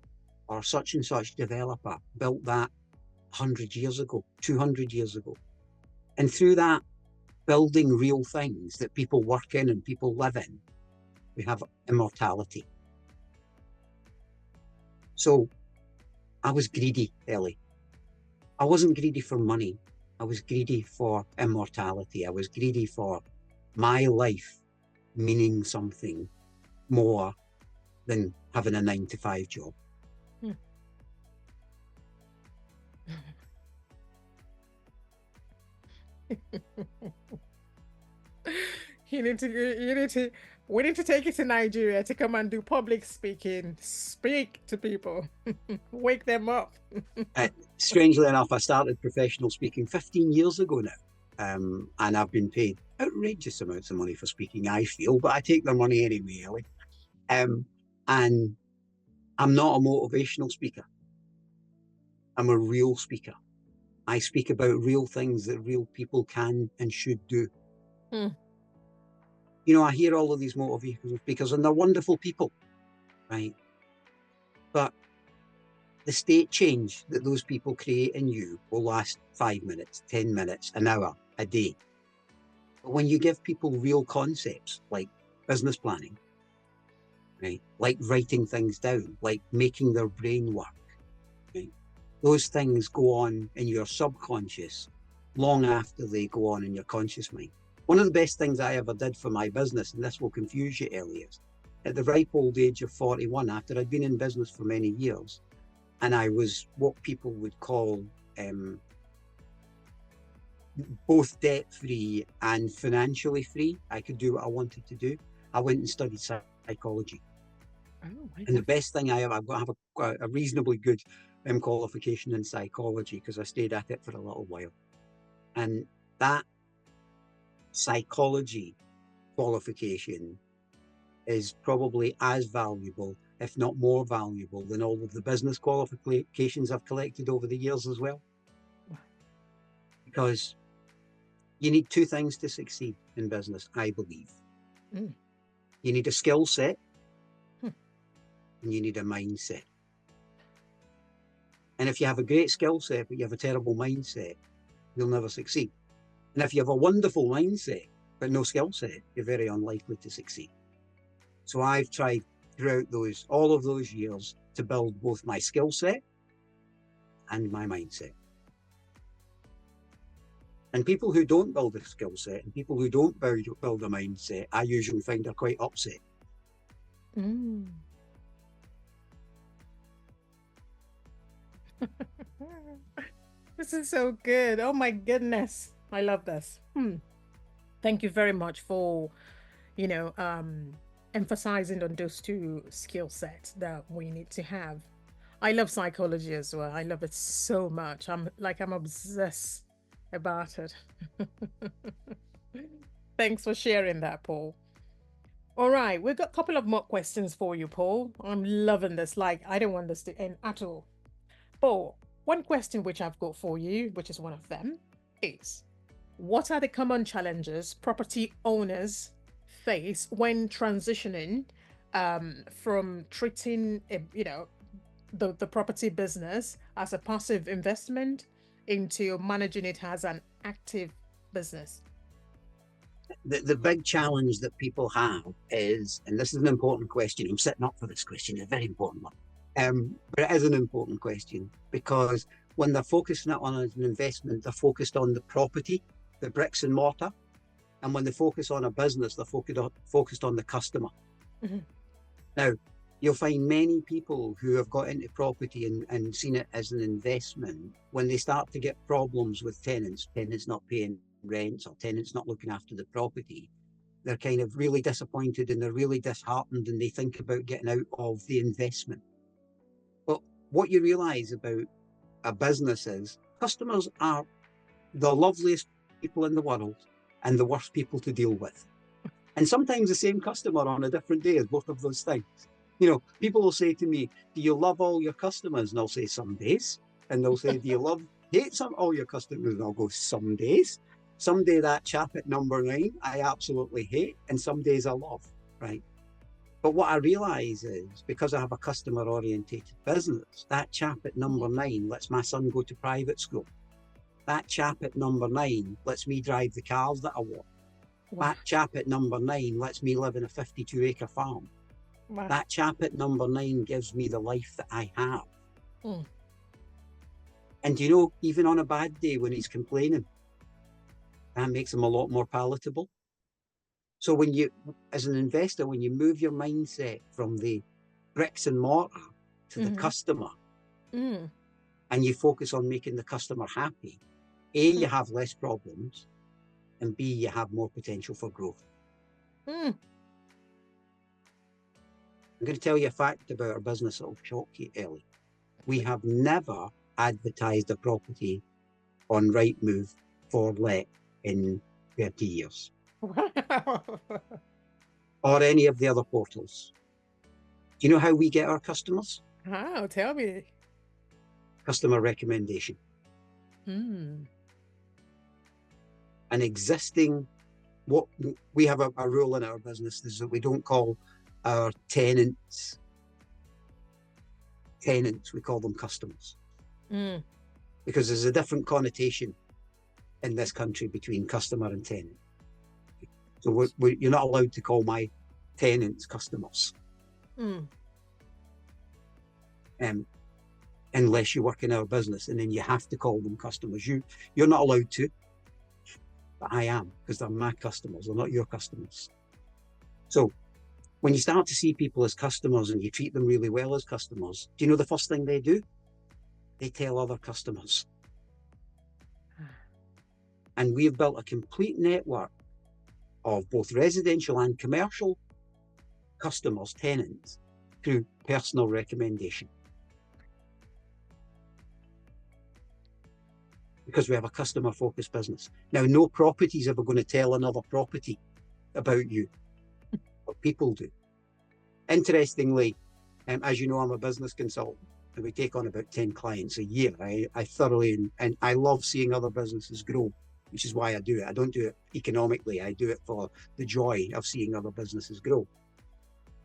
or such and such developer built that 100 years ago, 200 years ago. And through that, building real things that people work in and people live in, we have immortality. So I was greedy, Ellie. I wasn't greedy for money. I was greedy for immortality. I was greedy for my life meaning something more than having a 9-to-5 job. We need to take you to Nigeria to come and do public speaking. Speak to people. Wake them up. Strangely enough, I started professional speaking 15 years ago now. And I've been paid outrageous amounts of money for speaking, I feel, but I take their money anyway, Ellie. And I'm not a motivational speaker. I'm a real speaker. I speak about real things that real people can and should do. You know, I hear all of these motivational speakers and they're wonderful people, right? But the state change that those people create in you will last 5 minutes, 10 minutes, an hour, a day. But when you give people real concepts like business planning, right, like writing things down, like making their brain work, right, those things go on in your subconscious long after they go on in your conscious mind. One of the best things I ever did for my business, and this will confuse you, Elliot, at the ripe old age of 41, after I'd been in business for many years, and I was what people would call both debt-free and financially free. I could do what I wanted to do. I went and studied psychology. And the best thing I've got to have a reasonably good qualification in psychology because I stayed at it for a little while. And that psychology qualification is probably as valuable, if not more valuable, than all of the business qualifications I've collected over the years as well. Because you need two things to succeed in business, I believe. You need a skill set and you need a mindset. And if you have a great skill set, but you have a terrible mindset, you'll never succeed. And if you have a wonderful mindset, but no skill set, you're very unlikely to succeed. So I've tried throughout all of those years to build both my skill set and my mindset. And people who don't build a skill set and people who don't build a mindset, I usually find are quite upset. This is so good. Oh my goodness. I love this. Thank you very much for, emphasizing on those two skill sets that we need to have. I love psychology as well. I love it so much. I'm obsessed about it. Thanks for sharing that, Paul. All right, we've got a couple of more questions for you, Paul. I'm loving this. I don't want this to end at all. Paul, one question which I've got for you, which is one of them, is what are the common challenges property owners face when transitioning from treating the property business as a passive investment into managing it as an active business? The big challenge that people have is, and this is an important question, I'm sitting up for this question, it's a very important one. But it is an important question because when they're focusing it on an investment, they're focused on the property, the bricks and mortar. And when they focus on a business, they're focused on the customer. Mm-hmm. Now, you'll find many people who have got into property and seen it as an investment, when they start to get problems with tenants not paying rents or tenants not looking after the property, they're kind of really disappointed and they're really disheartened and they think about getting out of the investment. But what you realise about a business is customers are the loveliest people in the world and the worst people to deal with. And sometimes the same customer on a different day is both of those things. You know, people will say to me, do you love all your customers? And I'll say some days. And they'll say, do you hate all your customers? And I'll go, some days. Someday that chap at number 9, I absolutely hate. And some days I love, right? But what I realise is, because I have a customer-orientated business, that chap at number 9 lets my son go to private school. That chap at number 9 lets me drive the cars that I want. Wow. That chap at number 9 lets me live in a 52-acre farm. Wow. That chap at number 9 gives me the life that I have. Mm. And you know, even on a bad day when he's complaining, that makes him a lot more palatable. So when you, as an investor, when you move your mindset from the bricks and mortar to the customer, and you focus on making the customer happy, A, you have less problems, and B, you have more potential for growth. I'm going to tell you a fact about our business that will shock you, Ellie. We have never advertised a property on Rightmove for let in 30 years. Wow. Or any of the other portals. Do you know how we get our customers? How? Tell me. Customer recommendation. An existing, what we have a rule in our business is that we don't call our tenants, we call them customers. Because there's a different connotation in this country between customer and tenant. So you're not allowed to call my tenants customers. Unless you work in our business, and then you have to call them customers. You're not allowed to, but I am, because they're my customers, they're not your customers. So when you start to see people as customers and you treat them really well as customers, do you know the first thing they do? They tell other customers. And we've built a complete network of both residential and commercial customers, tenants, through personal recommendation. Because we have a customer-focused business. Now, no property is ever going to tell another property about you, but people do. Interestingly, as you know, I'm a business consultant, and we take on about 10 clients a year. I thoroughly, and I love seeing other businesses grow, which is why I do it. I don't do it economically. I do it for the joy of seeing other businesses grow.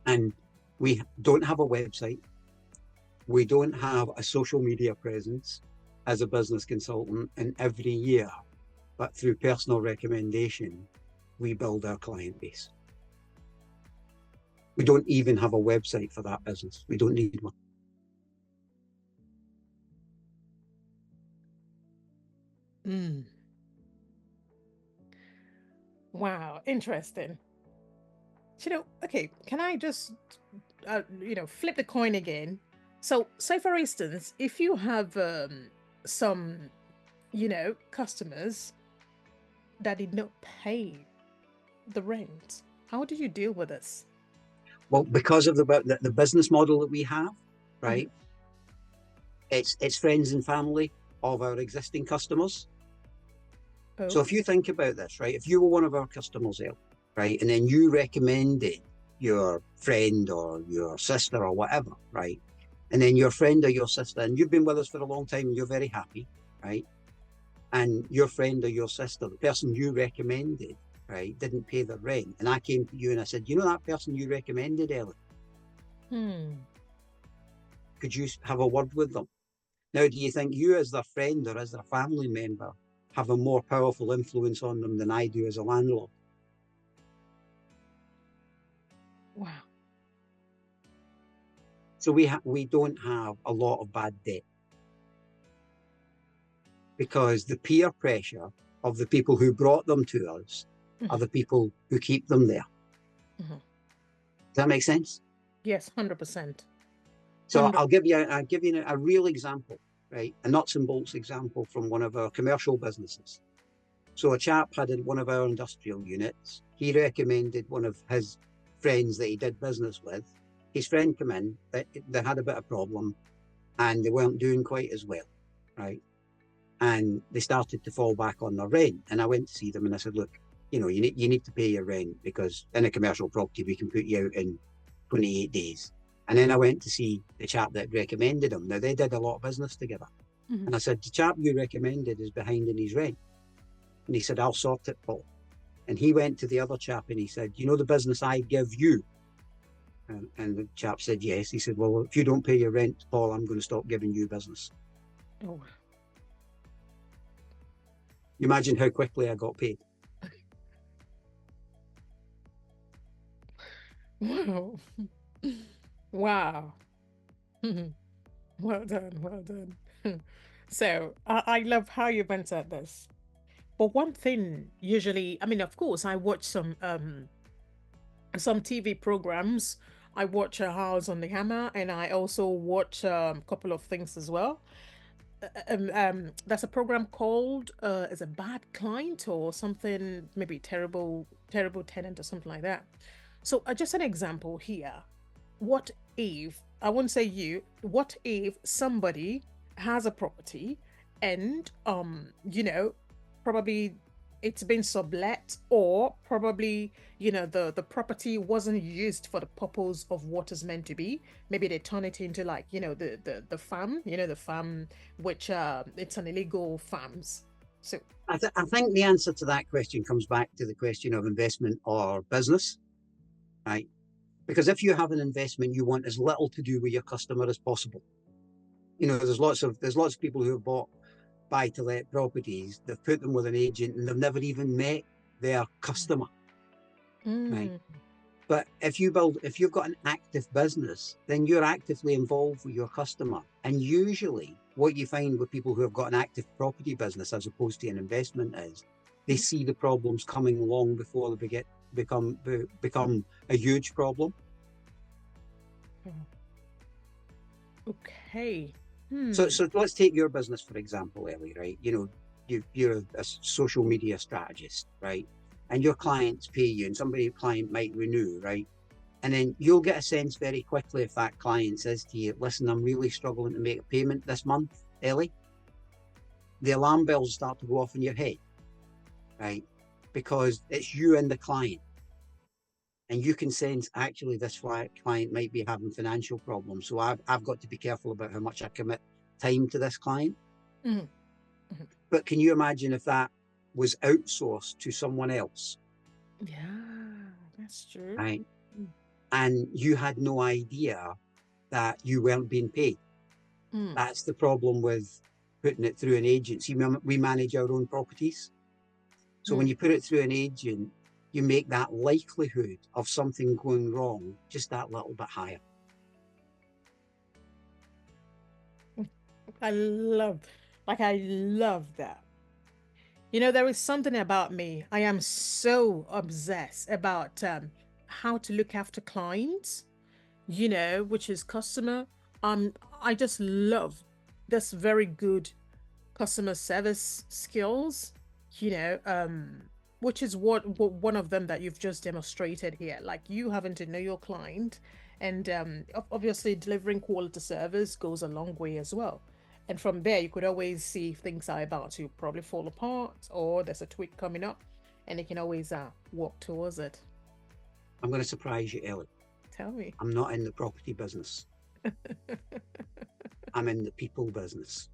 And we don't have a website. We don't have a social media presence as a business consultant, and every year, but through personal recommendation, we build our client base. We don't even have a website for that business. We don't need one. Wow, interesting. You know, okay, can I just, flip the coin again? So, say for instance, if you have some, customers that did not pay the rent, how do you deal with this? Well, because of the business model that we have, right? It's friends and family of our existing customers. Oh. So if you think about this, right? If you were one of our customers, right, and then you recommended your friend or your sister or whatever, right? And then your friend or your sister, and you've been with us for a long time and you're very happy, right? And your friend or your sister, the person you recommended, right, didn't pay the rent. And I came to you and I said, you know that person you recommended, Ellie? Could you have a word with them? Now, do you think you as their friend or as their family member have a more powerful influence on them than I do as a landlord? Wow. So we don't have a lot of bad debt because the peer pressure of the people who brought them to us are the people who keep them there. Mhm. Does that make sense? Yes, 100%. So I'll give you a real example, right? A nuts and bolts example from one of our commercial businesses. So a chap had in one of our industrial units. He recommended one of his friends that he did business with. His friend came in, they had a bit of problem and they weren't doing quite as well, right? And they started to fall back on their rent. And I went to see them and I said, look, you need to pay your rent because in a commercial property, we can put you out in 28 days. And then I went to see the chap that recommended him. Now, they did a lot of business together. And I said, the chap you recommended is behind in his rent. And he said, I'll sort it, Paul. And he went to the other chap and he said, you know the business I give you? And the chap said, yes. He said, well, if you don't pay your rent, Paul, I'm going to stop giving you business. Oh. You imagine how quickly I got paid. Wow. Wow. Well done, well done. So I love how you went at this. But one thing usually, I mean, of course, I watch some TV programs. I watch a House on the Hammer, and I also watch a couple of things as well. There's a program called is a bad client or something, maybe terrible tenant or something like that. So just an example here. What if, I won't say you, what if somebody has a property and probably it's been sublet, or probably the property wasn't used for the purpose of what is meant to be. Maybe they turn it into like the farm, the farm, which it's an illegal farms. So I think the answer to that question comes back to the question of investment or business, right? Because if you have an investment, you want as little to do with your customer as possible. There's lots of people who have bought buy-to-let properties. They've put them with an agent and they've never even met their customer, right? But if you've got an active business, then you're actively involved with your customer. And usually, what you find with people who have got an active property business as opposed to an investment is they see the problems coming long before they become a huge problem. Okay. So let's take your business for example, Ellie, right? You're a social media strategist, right? And your clients pay you, and client might renew, right? And then you'll get a sense very quickly if that client says to you, listen, I'm really struggling to make a payment this month, Ellie. The alarm bells start to go off in your head, right? Because it's you and the client. And you can sense actually this client might be having financial problems. So I've got to be careful about how much I commit time to this client. But can you imagine if that was outsourced to someone else? Yeah, that's true. Right. And you had no idea that you weren't being paid. That's the problem with putting it through an agency. We manage our own properties. So when you put it through an agent, you make that likelihood of something going wrong just that little bit higher. I love that. There is something about me. I am so obsessed about how to look after clients, which is customer. I just love this very good customer service skills, which is what one of them that you've just demonstrated here. Like you having to know your client, and obviously delivering quality service goes a long way as well. And from there, you could always see if things are about to probably fall apart or there's a tweak coming up, and you can always walk towards it. I'm going to surprise you, Ellie. Tell me. I'm not in the property business. I'm in the people business.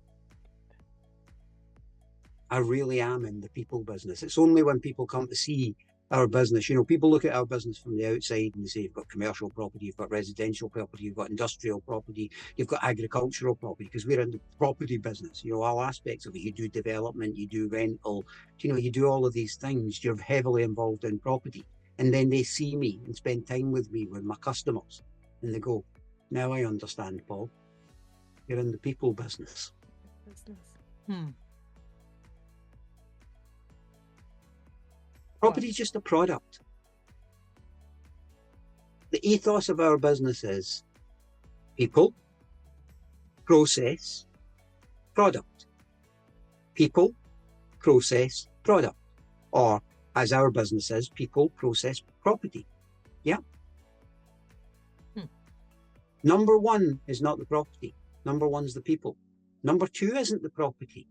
I really am in the people business. It's only when people come to see our business, people look at our business from the outside and they say, you've got commercial property, you've got residential property, you've got industrial property, you've got agricultural property, because we're in the property business. All aspects of it. You do development, you do rental, you do all of these things. You're heavily involved in property. And then they see me and spend time with me, with my customers. And they go, now I understand, Paul. You're in the people business. Property is just a product. The ethos of our business is people, process, product. People, process, product. Or as our business is, people, process, property. Yeah. Number one is not the property. Number one's the people. Number two isn't the property.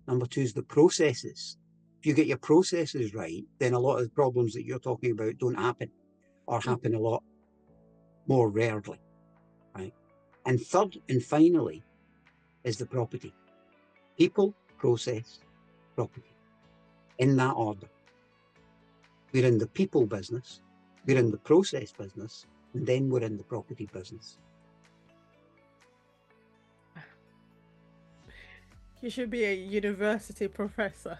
Number two is the processes. If you get your processes right, then a lot of the problems that you're talking about don't happen, or happen a lot more rarely, right? And third and finally is the property. People, process, property. In that order. We're in the people business, we're in the process business, and then we're in the property business. You should be a university professor.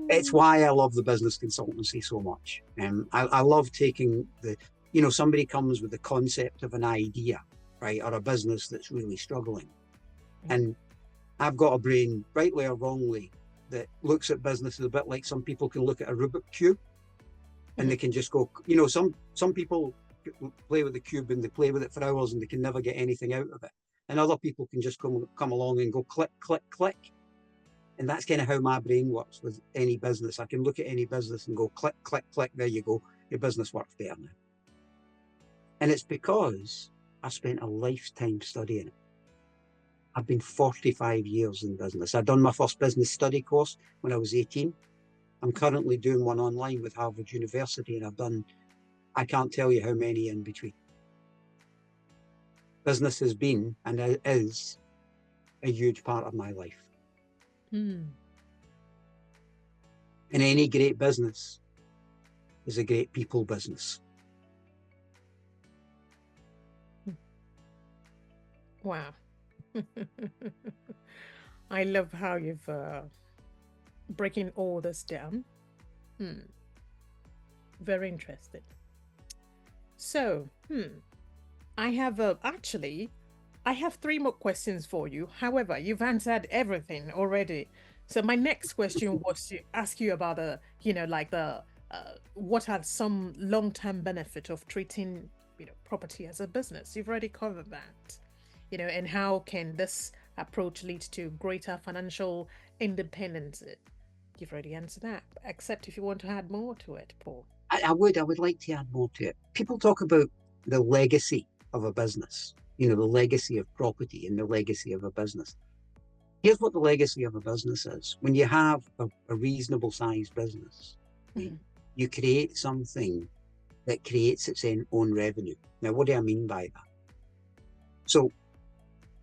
It's why I love the business consultancy so much. I love taking somebody comes with the concept of an idea, right, or a business that's really struggling. And I've got a brain, rightly or wrongly, that looks at business a bit like some people can look at a Rubik's Cube and they can just go, some people play with the cube and they play with it for hours and they can never get anything out of it. And other people can just come along and go click, click, click. And that's kind of how my brain works with any business. I can look at any business and go click, click, click. There you go. Your business works better now. And it's because I spent a lifetime studying it. I've been 45 years in business. I've done my first business study course when I was 18. I'm currently doing one online with Harvard University, and I've done, I can't tell you how many in between. Business has been and is a huge part of my life. And any great business is a great people business. Wow. I love how you've breaking all this down. Very interesting. So, I have I have 3 more questions for you. However, you've answered everything already. So my next question was to ask you about what are some long-term benefit of treating property as a business. You've already covered that. And how can this approach lead to greater financial independence? You've already answered that, except if you want to add more to it, Paul. I would like to add more to it. People talk about the legacy of a business, the legacy of property and the legacy of a business. Here's what the legacy of a business is. When you have a reasonable sized business, you create something that creates its own revenue. Now, what do I mean by that? So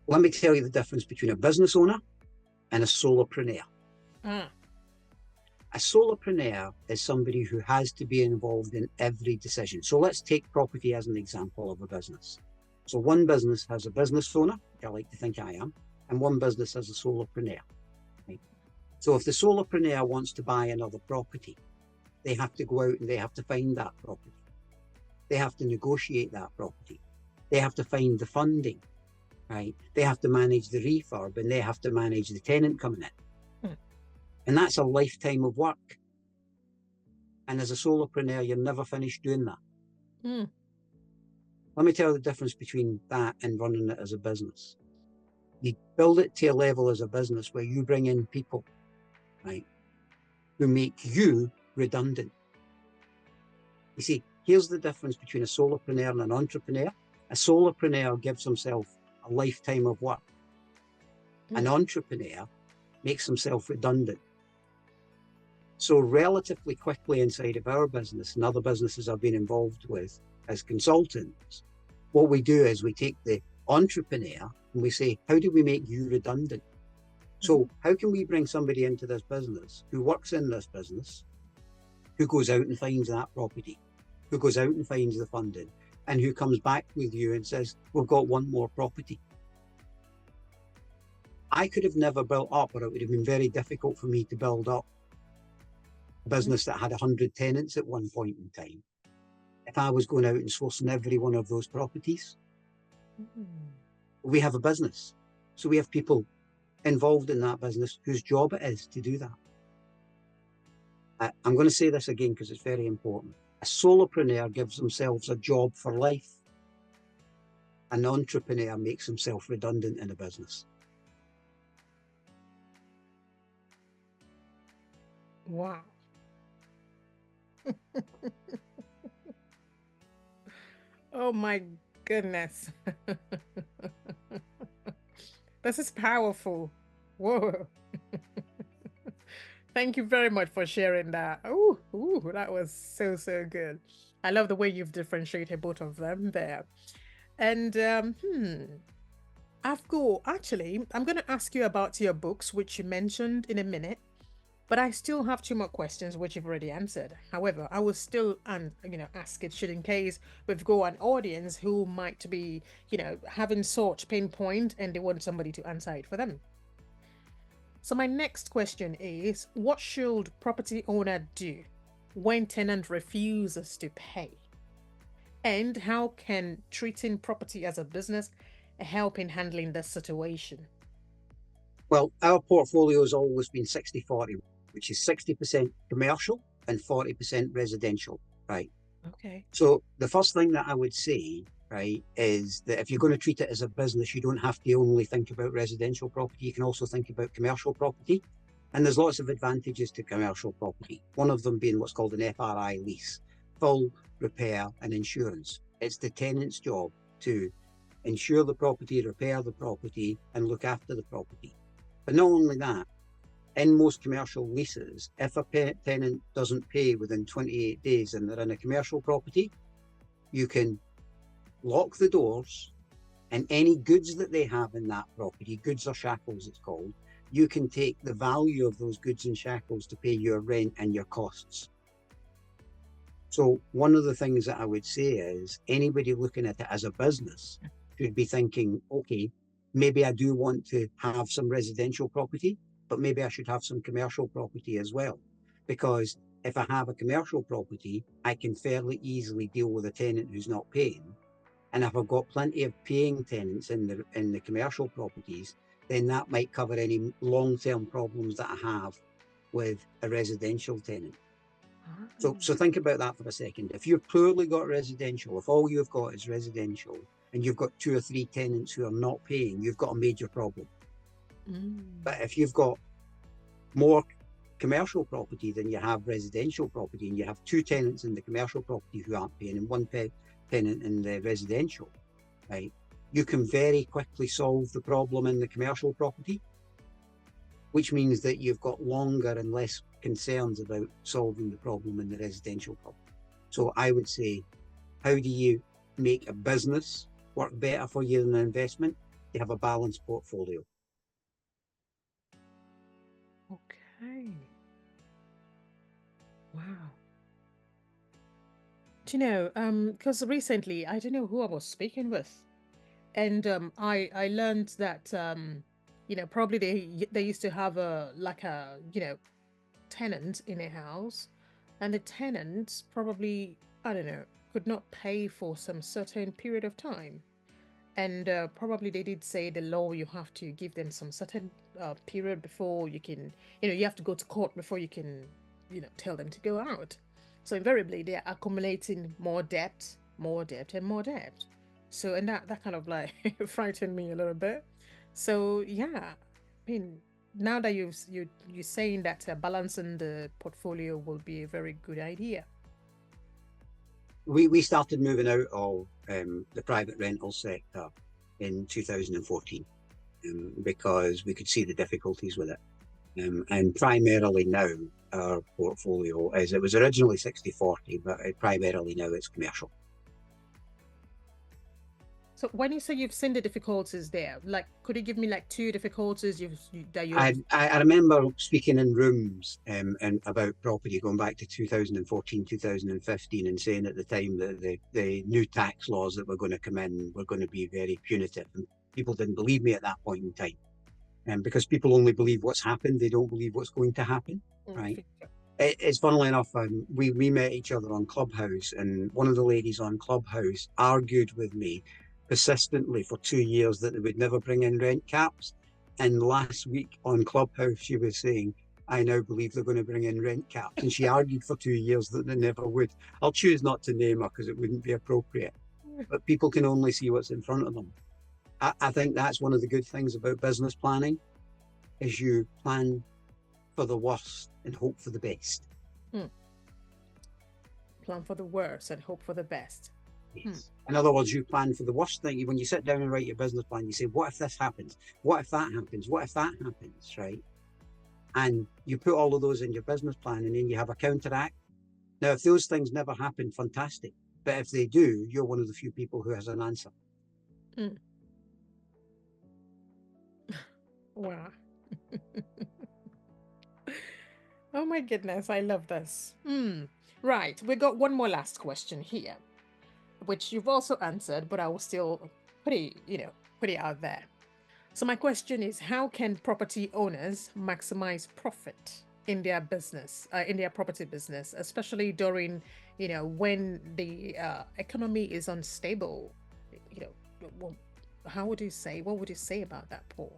let me tell you the difference between a business owner and a solopreneur. A solopreneur is somebody who has to be involved in every decision. So let's take property as an example of a business. So one business has a business owner, which I like to think I am, and one business has a solopreneur. Right? So if the solopreneur wants to buy another property, they have to go out and they have to find that property. They have to negotiate that property. They have to find the funding, right? They have to manage the refurb and they have to manage the tenant coming in. And that's a lifetime of work. And as a solopreneur, you're never finished doing that. Let me tell you the difference between that and running it as a business. You build it to a level as a business where you bring in people, right, who make you redundant. You see, here's the difference between a solopreneur and an entrepreneur. A solopreneur gives himself a lifetime of work. An entrepreneur makes himself redundant. So relatively quickly inside of our business and other businesses I've been involved with as consultants, what we do is we take the entrepreneur and we say, how do we make you redundant? So how can we bring somebody into this business who works in this business, who goes out and finds that property, who goes out and finds the funding, and who comes back with you and says, we've got one more property. I could have never built up, or it would have been very difficult for me to build up a business that had 100 tenants at one point in time if I was going out and sourcing every one of those properties. We have a business. So we have people involved in that business whose job it is to do that. I'm going to say this again because it's very important. A solopreneur gives themselves a job for life. An entrepreneur makes himself redundant in a business. Wow. Oh my goodness. This is powerful. Whoa. Thank you very much for sharing that. Oh, that was so, so good. I love the way you've differentiated both of them there. And I'm going to ask you about your books, which you mentioned in a minute, but I still have two more questions, which you've already answered. However, I will still, ask it should in case we've got an audience who might be, having such pain point and they want somebody to answer it for them. So my next question is, what should property owner do when tenant refuses to pay? And how can treating property as a business help in handling this situation? Well, our portfolio has always been 60-40, which is 60% commercial and 40% residential, right? Okay. So the first thing that I would say, right, is that if you're going to treat it as a business, you don't have to only think about residential property. You can also think about commercial property. And there's lots of advantages to commercial property. One of them being what's called an FRI lease, full repair and insurance. It's the tenant's job to insure the property, repair the property, and look after the property. But not only that, in most commercial leases, if a tenant doesn't pay within 28 days and they're in a commercial property, you can lock the doors, and any goods that they have in that property, goods or shackles it's called, you can take the value of those goods and shackles to pay your rent and your costs. So one of the things that I would say is anybody looking at it as a business should be thinking, okay, maybe I do want to have some residential property, but maybe I should have some commercial property as well. Because if I have a commercial property, I can fairly easily deal with a tenant who's not paying. And if I've got plenty of paying tenants in the commercial properties, then that might cover any long-term problems that I have with a residential tenant. So think about that for a second. If you've poorly got residential, if all you've got is residential, and you've got 2 or 3 tenants who are not paying, you've got a major problem. But if you've got more commercial property than you have residential property, and you have 2 tenants in the commercial property who aren't paying and 1 tenant in the residential, right, you can very quickly solve the problem in the commercial property, which means that you've got longer and less concerns about solving the problem in the residential property. So I would say, how do you make a business work better for you than an investment? You have a balanced portfolio. Okay. Wow. Do you know, because recently, I don't know who I was speaking with, and I learned that probably they used to have a tenant in a house, and the tenant probably, I don't know, could not pay for some certain period of time. And probably they did say the law, you have to give them some certain period before you can, you have to go to court before you can, tell them to go out. So invariably they're accumulating more debt, and more debt. So, and that kind of like frightened me a little bit. So yeah, I mean, now that you're saying that balancing the portfolio will be a very good idea. We started moving out of the private rental sector in 2014 because we could see the difficulties with it. And primarily now our portfolio it was originally 60-40, but primarily now it's commercial. So when you say you've seen the difficulties there, like, could you give me like 2 difficulties I remember speaking in rooms and about property going back to 2014, 2015, and saying at the time that the new tax laws that were going to come in were going to be very punitive. And people didn't believe me at that point in time. because people only believe what's happened, they don't believe what's going to happen, right? It's funnily enough, we met each other on Clubhouse, and one of the ladies on Clubhouse argued with me persistently for 2 years that they would never bring in rent caps. And last week on Clubhouse, she was saying, I now believe they're going to bring in rent caps. And she argued for 2 years that they never would. I'll choose not to name her because it wouldn't be appropriate. But people can only see what's in front of them. I think that's one of the good things about business planning, is you plan for the worst and hope for the best. Plan for the worst and hope for the best. Yes. In other words, you plan for the worst thing. When you sit down and write your business plan, you say, what if this happens? What if that happens? What if that happens, right? And you put all of those in your business plan, and then you have a counteract. Now, if those things never happen, fantastic. But if they do, you're one of the few people who has an answer. Wow. Oh my goodness, I love this. Right, we got one more last question here, which you've also answered, but I will still put it out there. So my question is, how can property owners maximize profit in their business, in their property business, especially during, when the economy is unstable? What would you say about that, Paul?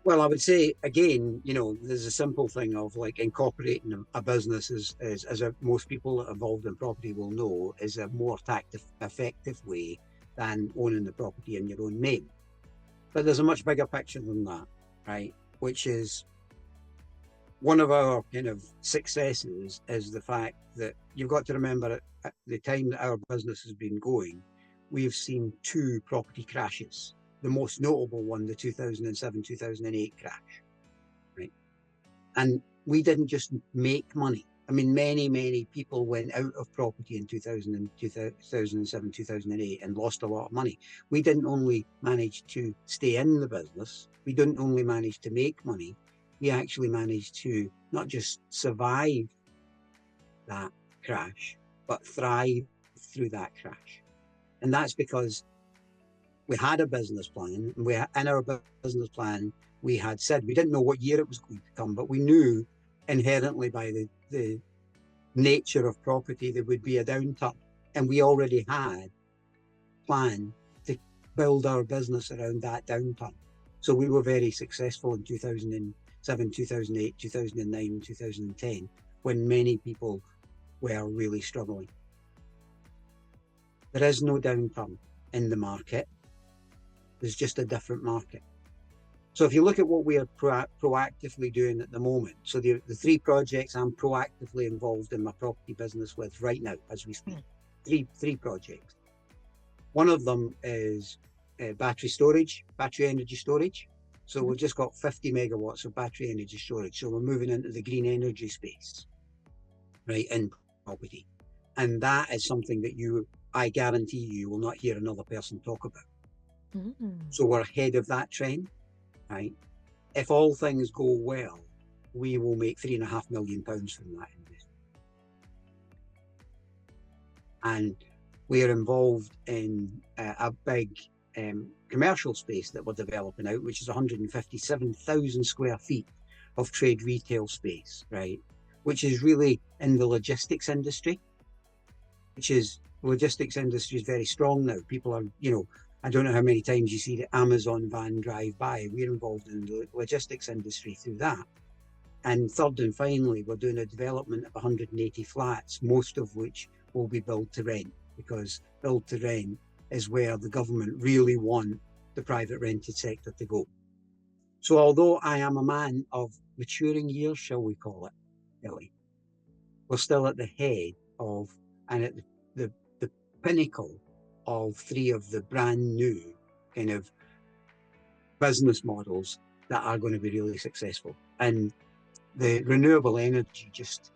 Well, I would say, again, there's a simple thing of like incorporating a business as most people involved in property will know, is a more effective way than owning the property in your own name. But there's a much bigger picture than that, right? Which is one of our kind of successes is the fact that you've got to remember at the time that our business has been going, we've seen 2 property crashes. The most notable one, the 2007-2008 crash, right? And we didn't just make money. I mean, many people went out of property in 2007-2008 and lost a lot of money. We didn't only manage to stay in the business, we didn't only manage to make money, we actually managed to not just survive that crash, but thrive through that crash. And that's because we had a business plan, and in our business plan, we had said we didn't know what year it was going to come, but we knew inherently by the nature of property there would be a downturn, and we already had planned to build our business around that downturn. So we were very successful in 2007, 2008, 2009, 2010, when many people were really struggling. There is no downturn in the market. There's just a different market. So if you look at what we are proactively doing at the moment, so the 3 projects I'm proactively involved in my property business with right now, as we speak, three projects. One of them is battery energy storage. So we've just got 50 megawatts of battery energy storage. So we're moving into the green energy space, right, in property. And that is something that I guarantee you will not hear another person talk about. So we're ahead of that trend, right? If all things go well, we will make £3.5 million from that investment. And we are involved in a big commercial space that we're developing out, which is 157,000 square feet of trade retail space, right? Which is really in the logistics industry, logistics industry is very strong now. People are, I don't know how many times you see the Amazon van drive by. We're involved in the logistics industry through that. And third and finally, we're doing a development of 180 flats, most of which will be built to rent, because build to rent is where the government really want the private rented sector to go. So although I am a man of maturing years, shall we call it, Ellie, we're still at the head of, and at the pinnacle of 3 of the brand new kind of business models that are going to be really successful. And the renewable energy just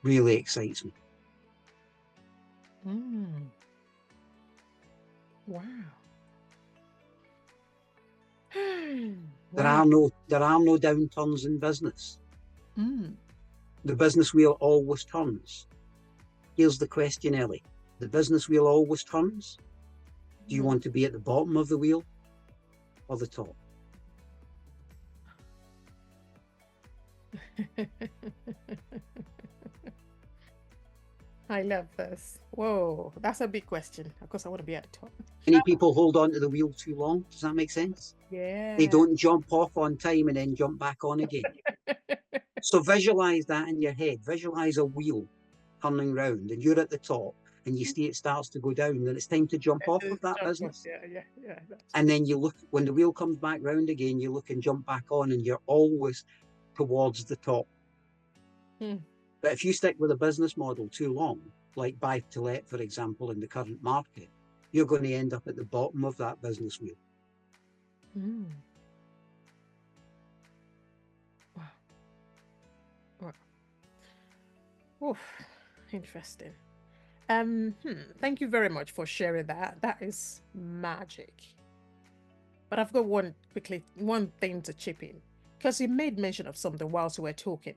really excites me. Wow. There are no downturns in business. The business wheel always turns. Here's the question, Ellie. The business wheel always turns. Do you want to be at the bottom of the wheel or the top? I love this. Whoa, that's a big question. Of course, I want to be at the top. Many people hold on to the wheel too long. Does that make sense? Yeah. They don't jump off on time and then jump back on again. So visualize that in your head. Visualize a wheel turning round and you're at the top and you see it starts to go down, then it's time to jump off of that business. Yeah. And then you look, when the wheel comes back round again, you look and jump back on and you're always towards the top. But if you stick with a business model too long, like buy to let, for example, in the current market, you're going to end up at the bottom of that business wheel. Wow. Oof, interesting. Thank you very much for sharing that. That is magic. But I've got one thing to chip in, because you made mention of something whilst we were talking.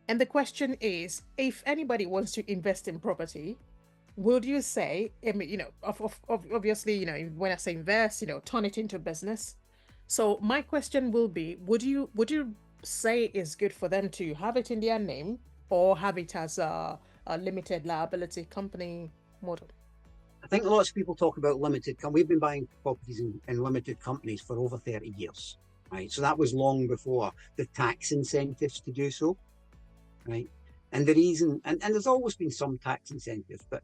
And the question is, if anybody wants to invest in property, would you say, I mean, obviously, when I say invest, turn it into business. So my question will be, would you say it's good for them to have it in their name or have it as a limited liability company model? I think lots of people talk about limited. We've been buying properties in limited companies for over 30 years, right? So that was long before the tax incentives to do so, right? And the reason, and there's always been some tax incentives, but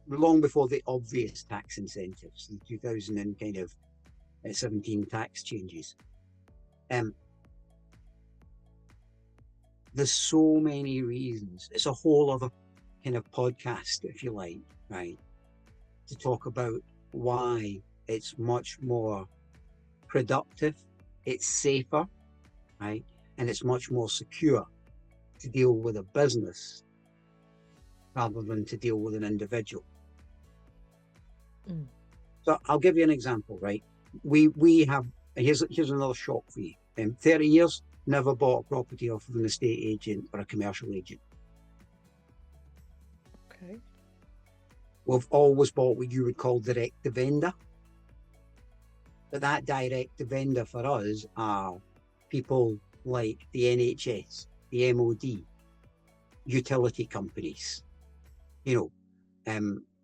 long before the obvious tax incentives, the 2017 tax changes. There's so many reasons. It's a whole other kind of podcast, if you like, right? To talk about why it's much more productive, it's safer, right? And it's much more secure to deal with a business rather than to deal with an individual. So I'll give you an example, right? We have, here's another shock for you. 30 years, never bought a property off of an estate agent or a commercial agent. Okay. We've always bought what you would call direct to vendor. But that direct to vendor for us are people like the NHS, the MOD, utility companies,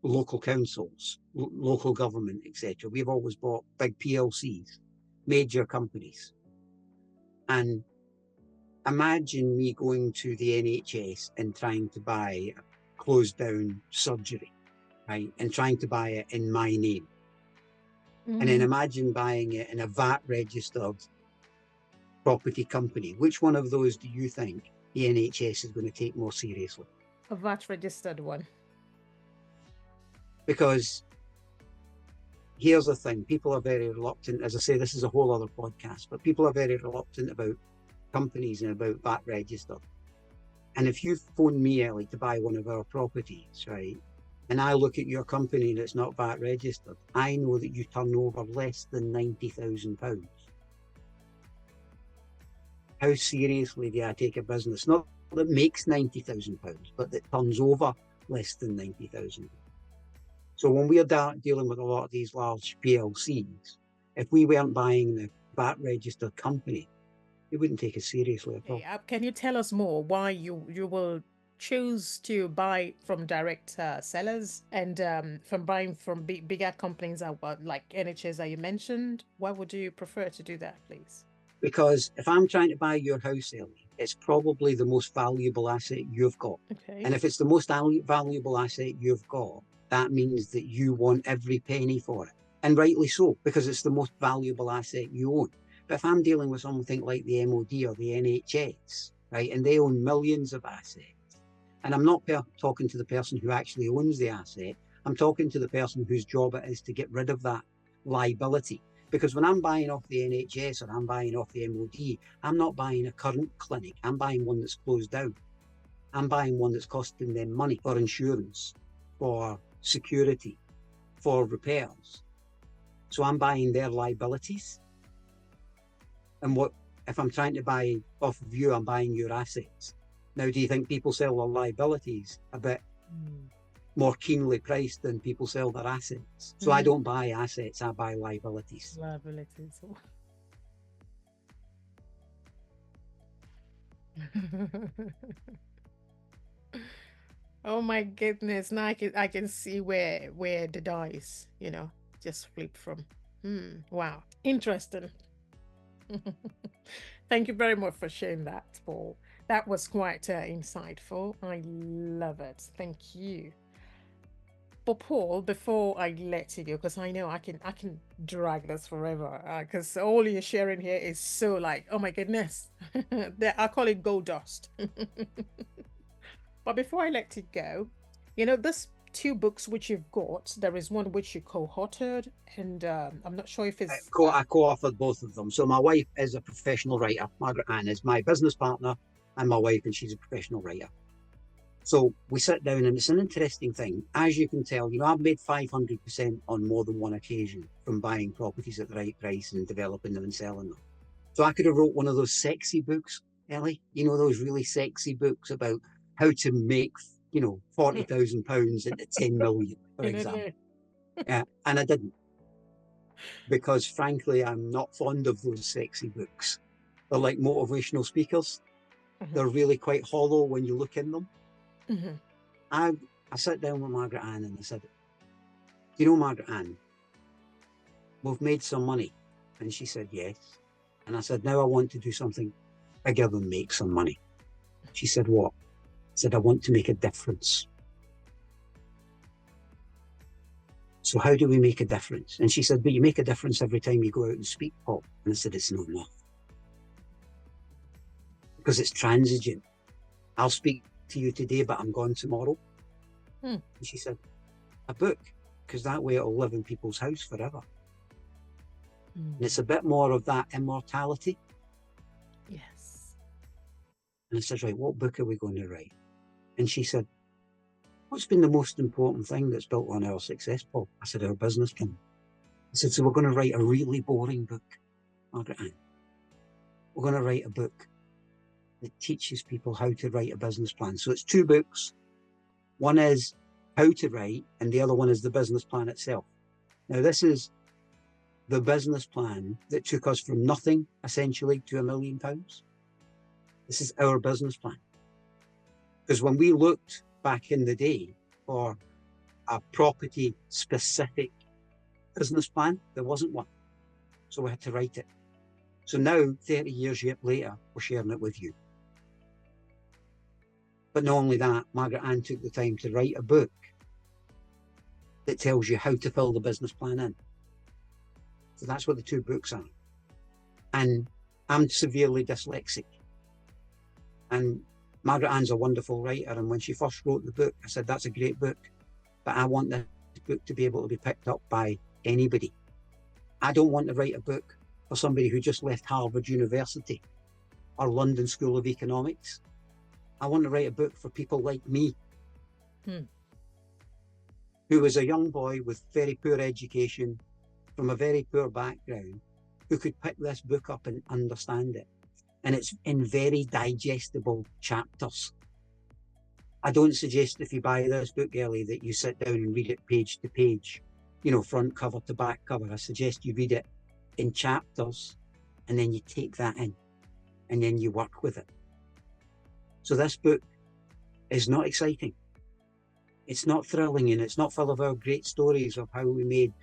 local councils, local government, etc. We've always bought big PLCs, major companies. And imagine me going to the NHS and trying to buy a closed down surgery, right? And trying to buy it in my name. And then imagine buying it in a VAT registered property company. Which one of those do you think the NHS is going to take more seriously? A VAT registered one. Because here's the thing, people are very reluctant, as I say, this is a whole other podcast, but people are very reluctant about companies and about VAT registered. And if you phone me, Ellie, to buy one of our properties, right, and I look at your company and it's not VAT registered, I know that you turn over less than £90,000. How seriously do I take a business, not that makes £90,000, but that turns over less than £90,000? So when we are dealing with a lot of these large PLCs, if we weren't buying the VAT registered company, they wouldn't take us seriously at all. Can you tell us more why you will choose to buy from direct sellers and from buying from bigger companies like NHS that you mentioned? Why would you prefer to do that, please? Because if I'm trying to buy your house, Ellie, it's probably the most valuable asset you've got. Okay. And if it's the most valuable asset you've got, that means that you want every penny for it. And rightly so, because it's the most valuable asset you own. But if I'm dealing with something like the MOD or the NHS, right, and they own millions of assets, and I'm not talking to the person who actually owns the asset, I'm talking to the person whose job it is to get rid of that liability. Because when I'm buying off the NHS or I'm buying off the MOD, I'm not buying a current clinic, I'm buying one that's closed down. I'm buying one that's costing them money for insurance, for security, for repairs. So I'm buying their liabilities. And what if I'm trying to buy off of you, I'm buying your assets. Now, do you think people sell their liabilities a bit more keenly priced than people sell their assets? So I don't buy assets, I buy liabilities. Oh my goodness. Now I can see where the dice, just flip from. Wow. Interesting. Thank you very much for sharing that, Paul. That was quite insightful. I love it. Thank you. But Paul, before I let you go, because I know I can drag this forever, because all you're sharing here is so like, oh my goodness, I call it gold dust. But before I let it go, this two books which you've got, there is one which you co-authored, and I'm not sure if it's I co-authored both of them. So my wife is a professional writer. Margaret Ann is my business partner and my wife, and she's a professional writer. So we sit down, and it's an interesting thing. As you can tell, I've made 500% on more than one occasion from buying properties at the right price and developing them and selling them. So I could have wrote one of those sexy books, Ellie, those really sexy books about how to make, £40,000 into 10 million, for in a example. day. Yeah, and I didn't, because frankly, I'm not fond of those sexy books. They're like motivational speakers. They're really quite hollow when you look in them. I sat down with Margaret Ann and I said, Margaret Ann, we've made some money. And she said, yes. And I said, now I want to do something bigger than make some money. She said, what? I said, I want to make a difference. So how do we make a difference? And she said, but you make a difference every time you go out and speak, Paul. And I said, it's not enough. Because it's transigent. I'll speak to you today, but I'm gone tomorrow. And she said, a book, because that way it'll live in people's house forever. And it's a bit more of that immortality. Yes. And I said, right, what book are we going to write? And she said, what's been the most important thing that's built on our success, Paul? I said, our business plan. I said, so we're going to write a really boring book, Margaret Ann. We're going to write a book that teaches people how to write a business plan. So it's two books. One is how to write, and the other one is the business plan itself. Now, this is the business plan that took us from nothing, essentially, to £1 million. This is our business plan. Because when we looked back in the day for a property-specific business plan, there wasn't one. So we had to write it. So now, 30 years later, we're sharing it with you. But not only that, Margaret Ann took the time to write a book that tells you how to fill the business plan in. So that's what the two books are. And I'm severely dyslexic. And Margaret Ann's a wonderful writer. And when she first wrote the book, I said, that's a great book, but I want this book to be able to be picked up by anybody. I don't want to write a book for somebody who just left Harvard University or London School of Economics. I want to write a book for people like me, who was a young boy with very poor education, from a very poor background, who could pick this book up and understand it. And it's in very digestible chapters. I don't suggest if you buy this book, Ellie, that you sit down and read it page to page, front cover to back cover. I suggest you read it in chapters, and then you take that in, and then you work with it. So this book is not exciting. It's not thrilling, and it's not full of our great stories of how we made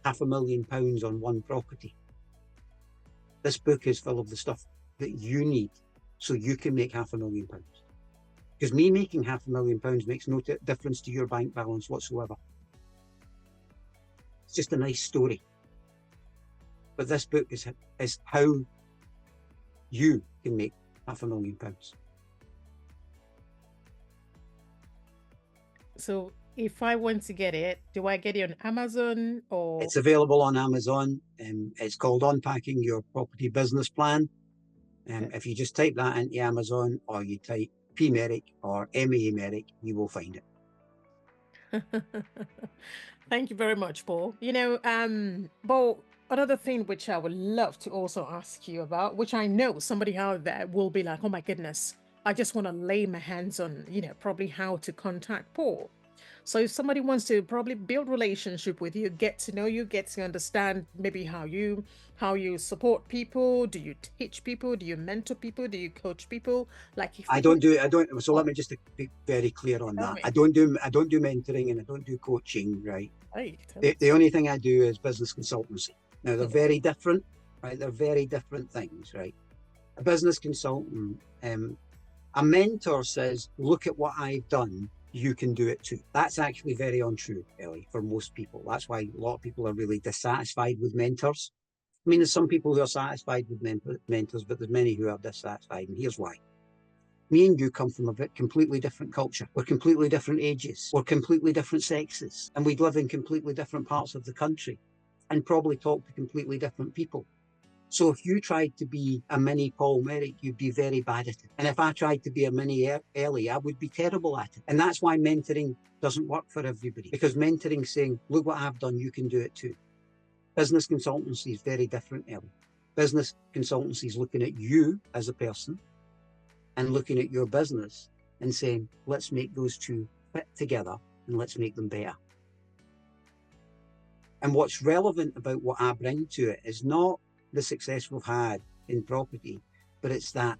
£500,000 on one property. This book is full of the stuff that you need so you can make £500,000. Because me making £500,000 makes no difference to your bank balance whatsoever. It's just a nice story. But this book is how you can make £500,000. So if I want to get it, do I get it on Amazon or? It's available on Amazon. It's called Unpacking Your Property Business Plan. If you just type that into Amazon, or you type P. Merrick or M.A. Merrick, you will find it. Thank you very much, Paul. Paul, another thing which I would love to also ask you about, which I know somebody out there will be like, oh my goodness, I just want to lay my hands on, probably how to contact Paul. So if somebody wants to probably build relationship with you, get to know you, get to understand maybe how you support people, do you teach people, do you mentor people, do you coach people? Like if I people, don't. So let oh, me just be very clear on tell that. me. I don't do mentoring and I don't do coaching, right? Hey, tell The us. only thing I do is business consultancy. Now they're Hmm. very different, right? They're very different things, right? A business consultant, a mentor says, look at what I've done, you can do it too. That's actually very untrue, Ellie, for most people. That's why a lot of people are really dissatisfied with mentors. I mean, there's some people who are satisfied with mentors, but there's many who are dissatisfied, and here's why. Me and you come from a completely different culture. We're completely different ages. We're completely different sexes. And we live in completely different parts of the country and probably talk to completely different people. So if you tried to be a mini Paul Merrick, you'd be very bad at it. And if I tried to be a mini Ellie, I would be terrible at it. And that's why mentoring doesn't work for everybody, because mentoring is saying, look what I've done, you can do it too. Business consultancy is very different, Ellie. Business consultancy is looking at you as a person and looking at your business and saying, let's make those two fit together and let's make them better. And what's relevant about what I bring to it is not the success we've had in property, but it's that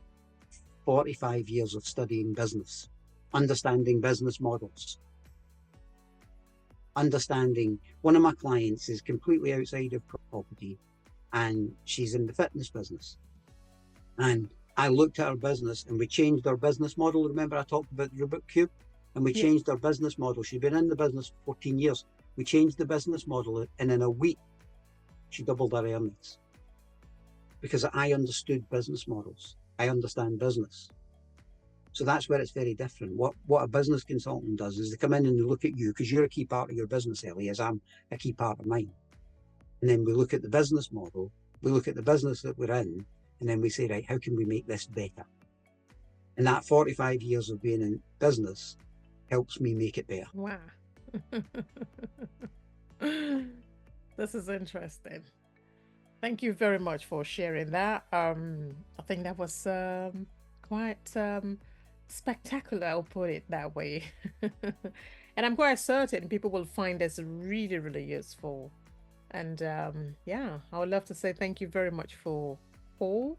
45 years of studying business, understanding business models, understanding. One of my clients is completely outside of property and she's in the fitness business. And I looked at her business and we changed our business model. Remember I talked about the Rubik Cube? And we Yeah. changed our business model. She'd been in the business for 14 years. We changed the business model and in a week, she doubled her earnings. Because I understood business models. I understand business. So that's where it's very different. What a business consultant does is they come in and they look at you, because you're a key part of your business, Ellie, as I'm a key part of mine. And then we look at the business model, we look at the business that we're in, and then we say, right, how can we make this better? And that 45 years of being in business helps me make it better. Wow. This is interesting. Thank you very much for sharing that. I think that was quite spectacular, I'll put it that way. And I'm quite certain people will find this really, really useful. And yeah, I would love to say thank you very much for all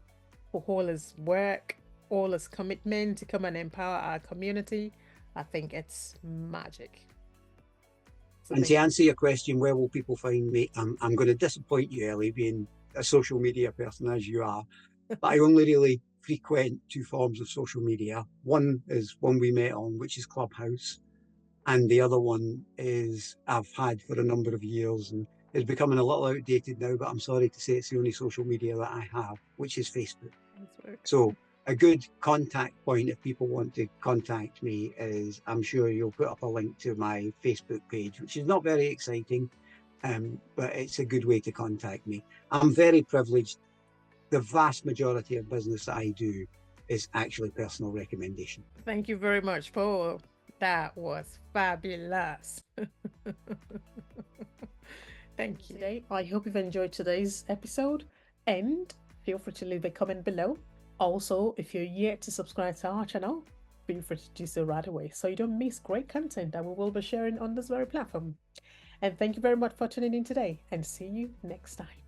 his work, all his commitment to come and empower our community. I think it's magic. So And to answer your question, where will people find me? I'm going to disappoint you, Ellie, being a social media person as you are. But I only really frequent two forms of social media. One is one we met on, which is Clubhouse. And the other one is I've had for a number of years and it's becoming a little outdated now, but I'm sorry to say it's the only social media that I have, which is Facebook. So a good contact point if people want to contact me is, I'm sure you'll put up a link to my Facebook page, which is not very exciting, but it's a good way to contact me. I'm very privileged. The vast majority of business that I do is actually personal recommendation. Thank you very much, Paul. That was fabulous. Thank you. Today, I hope you've enjoyed today's episode and feel free to leave a comment below. Also, if you're yet to subscribe to our channel, feel free to do so right away so you don't miss great content that we will be sharing on this very platform. And thank you very much for tuning in today and see you next time.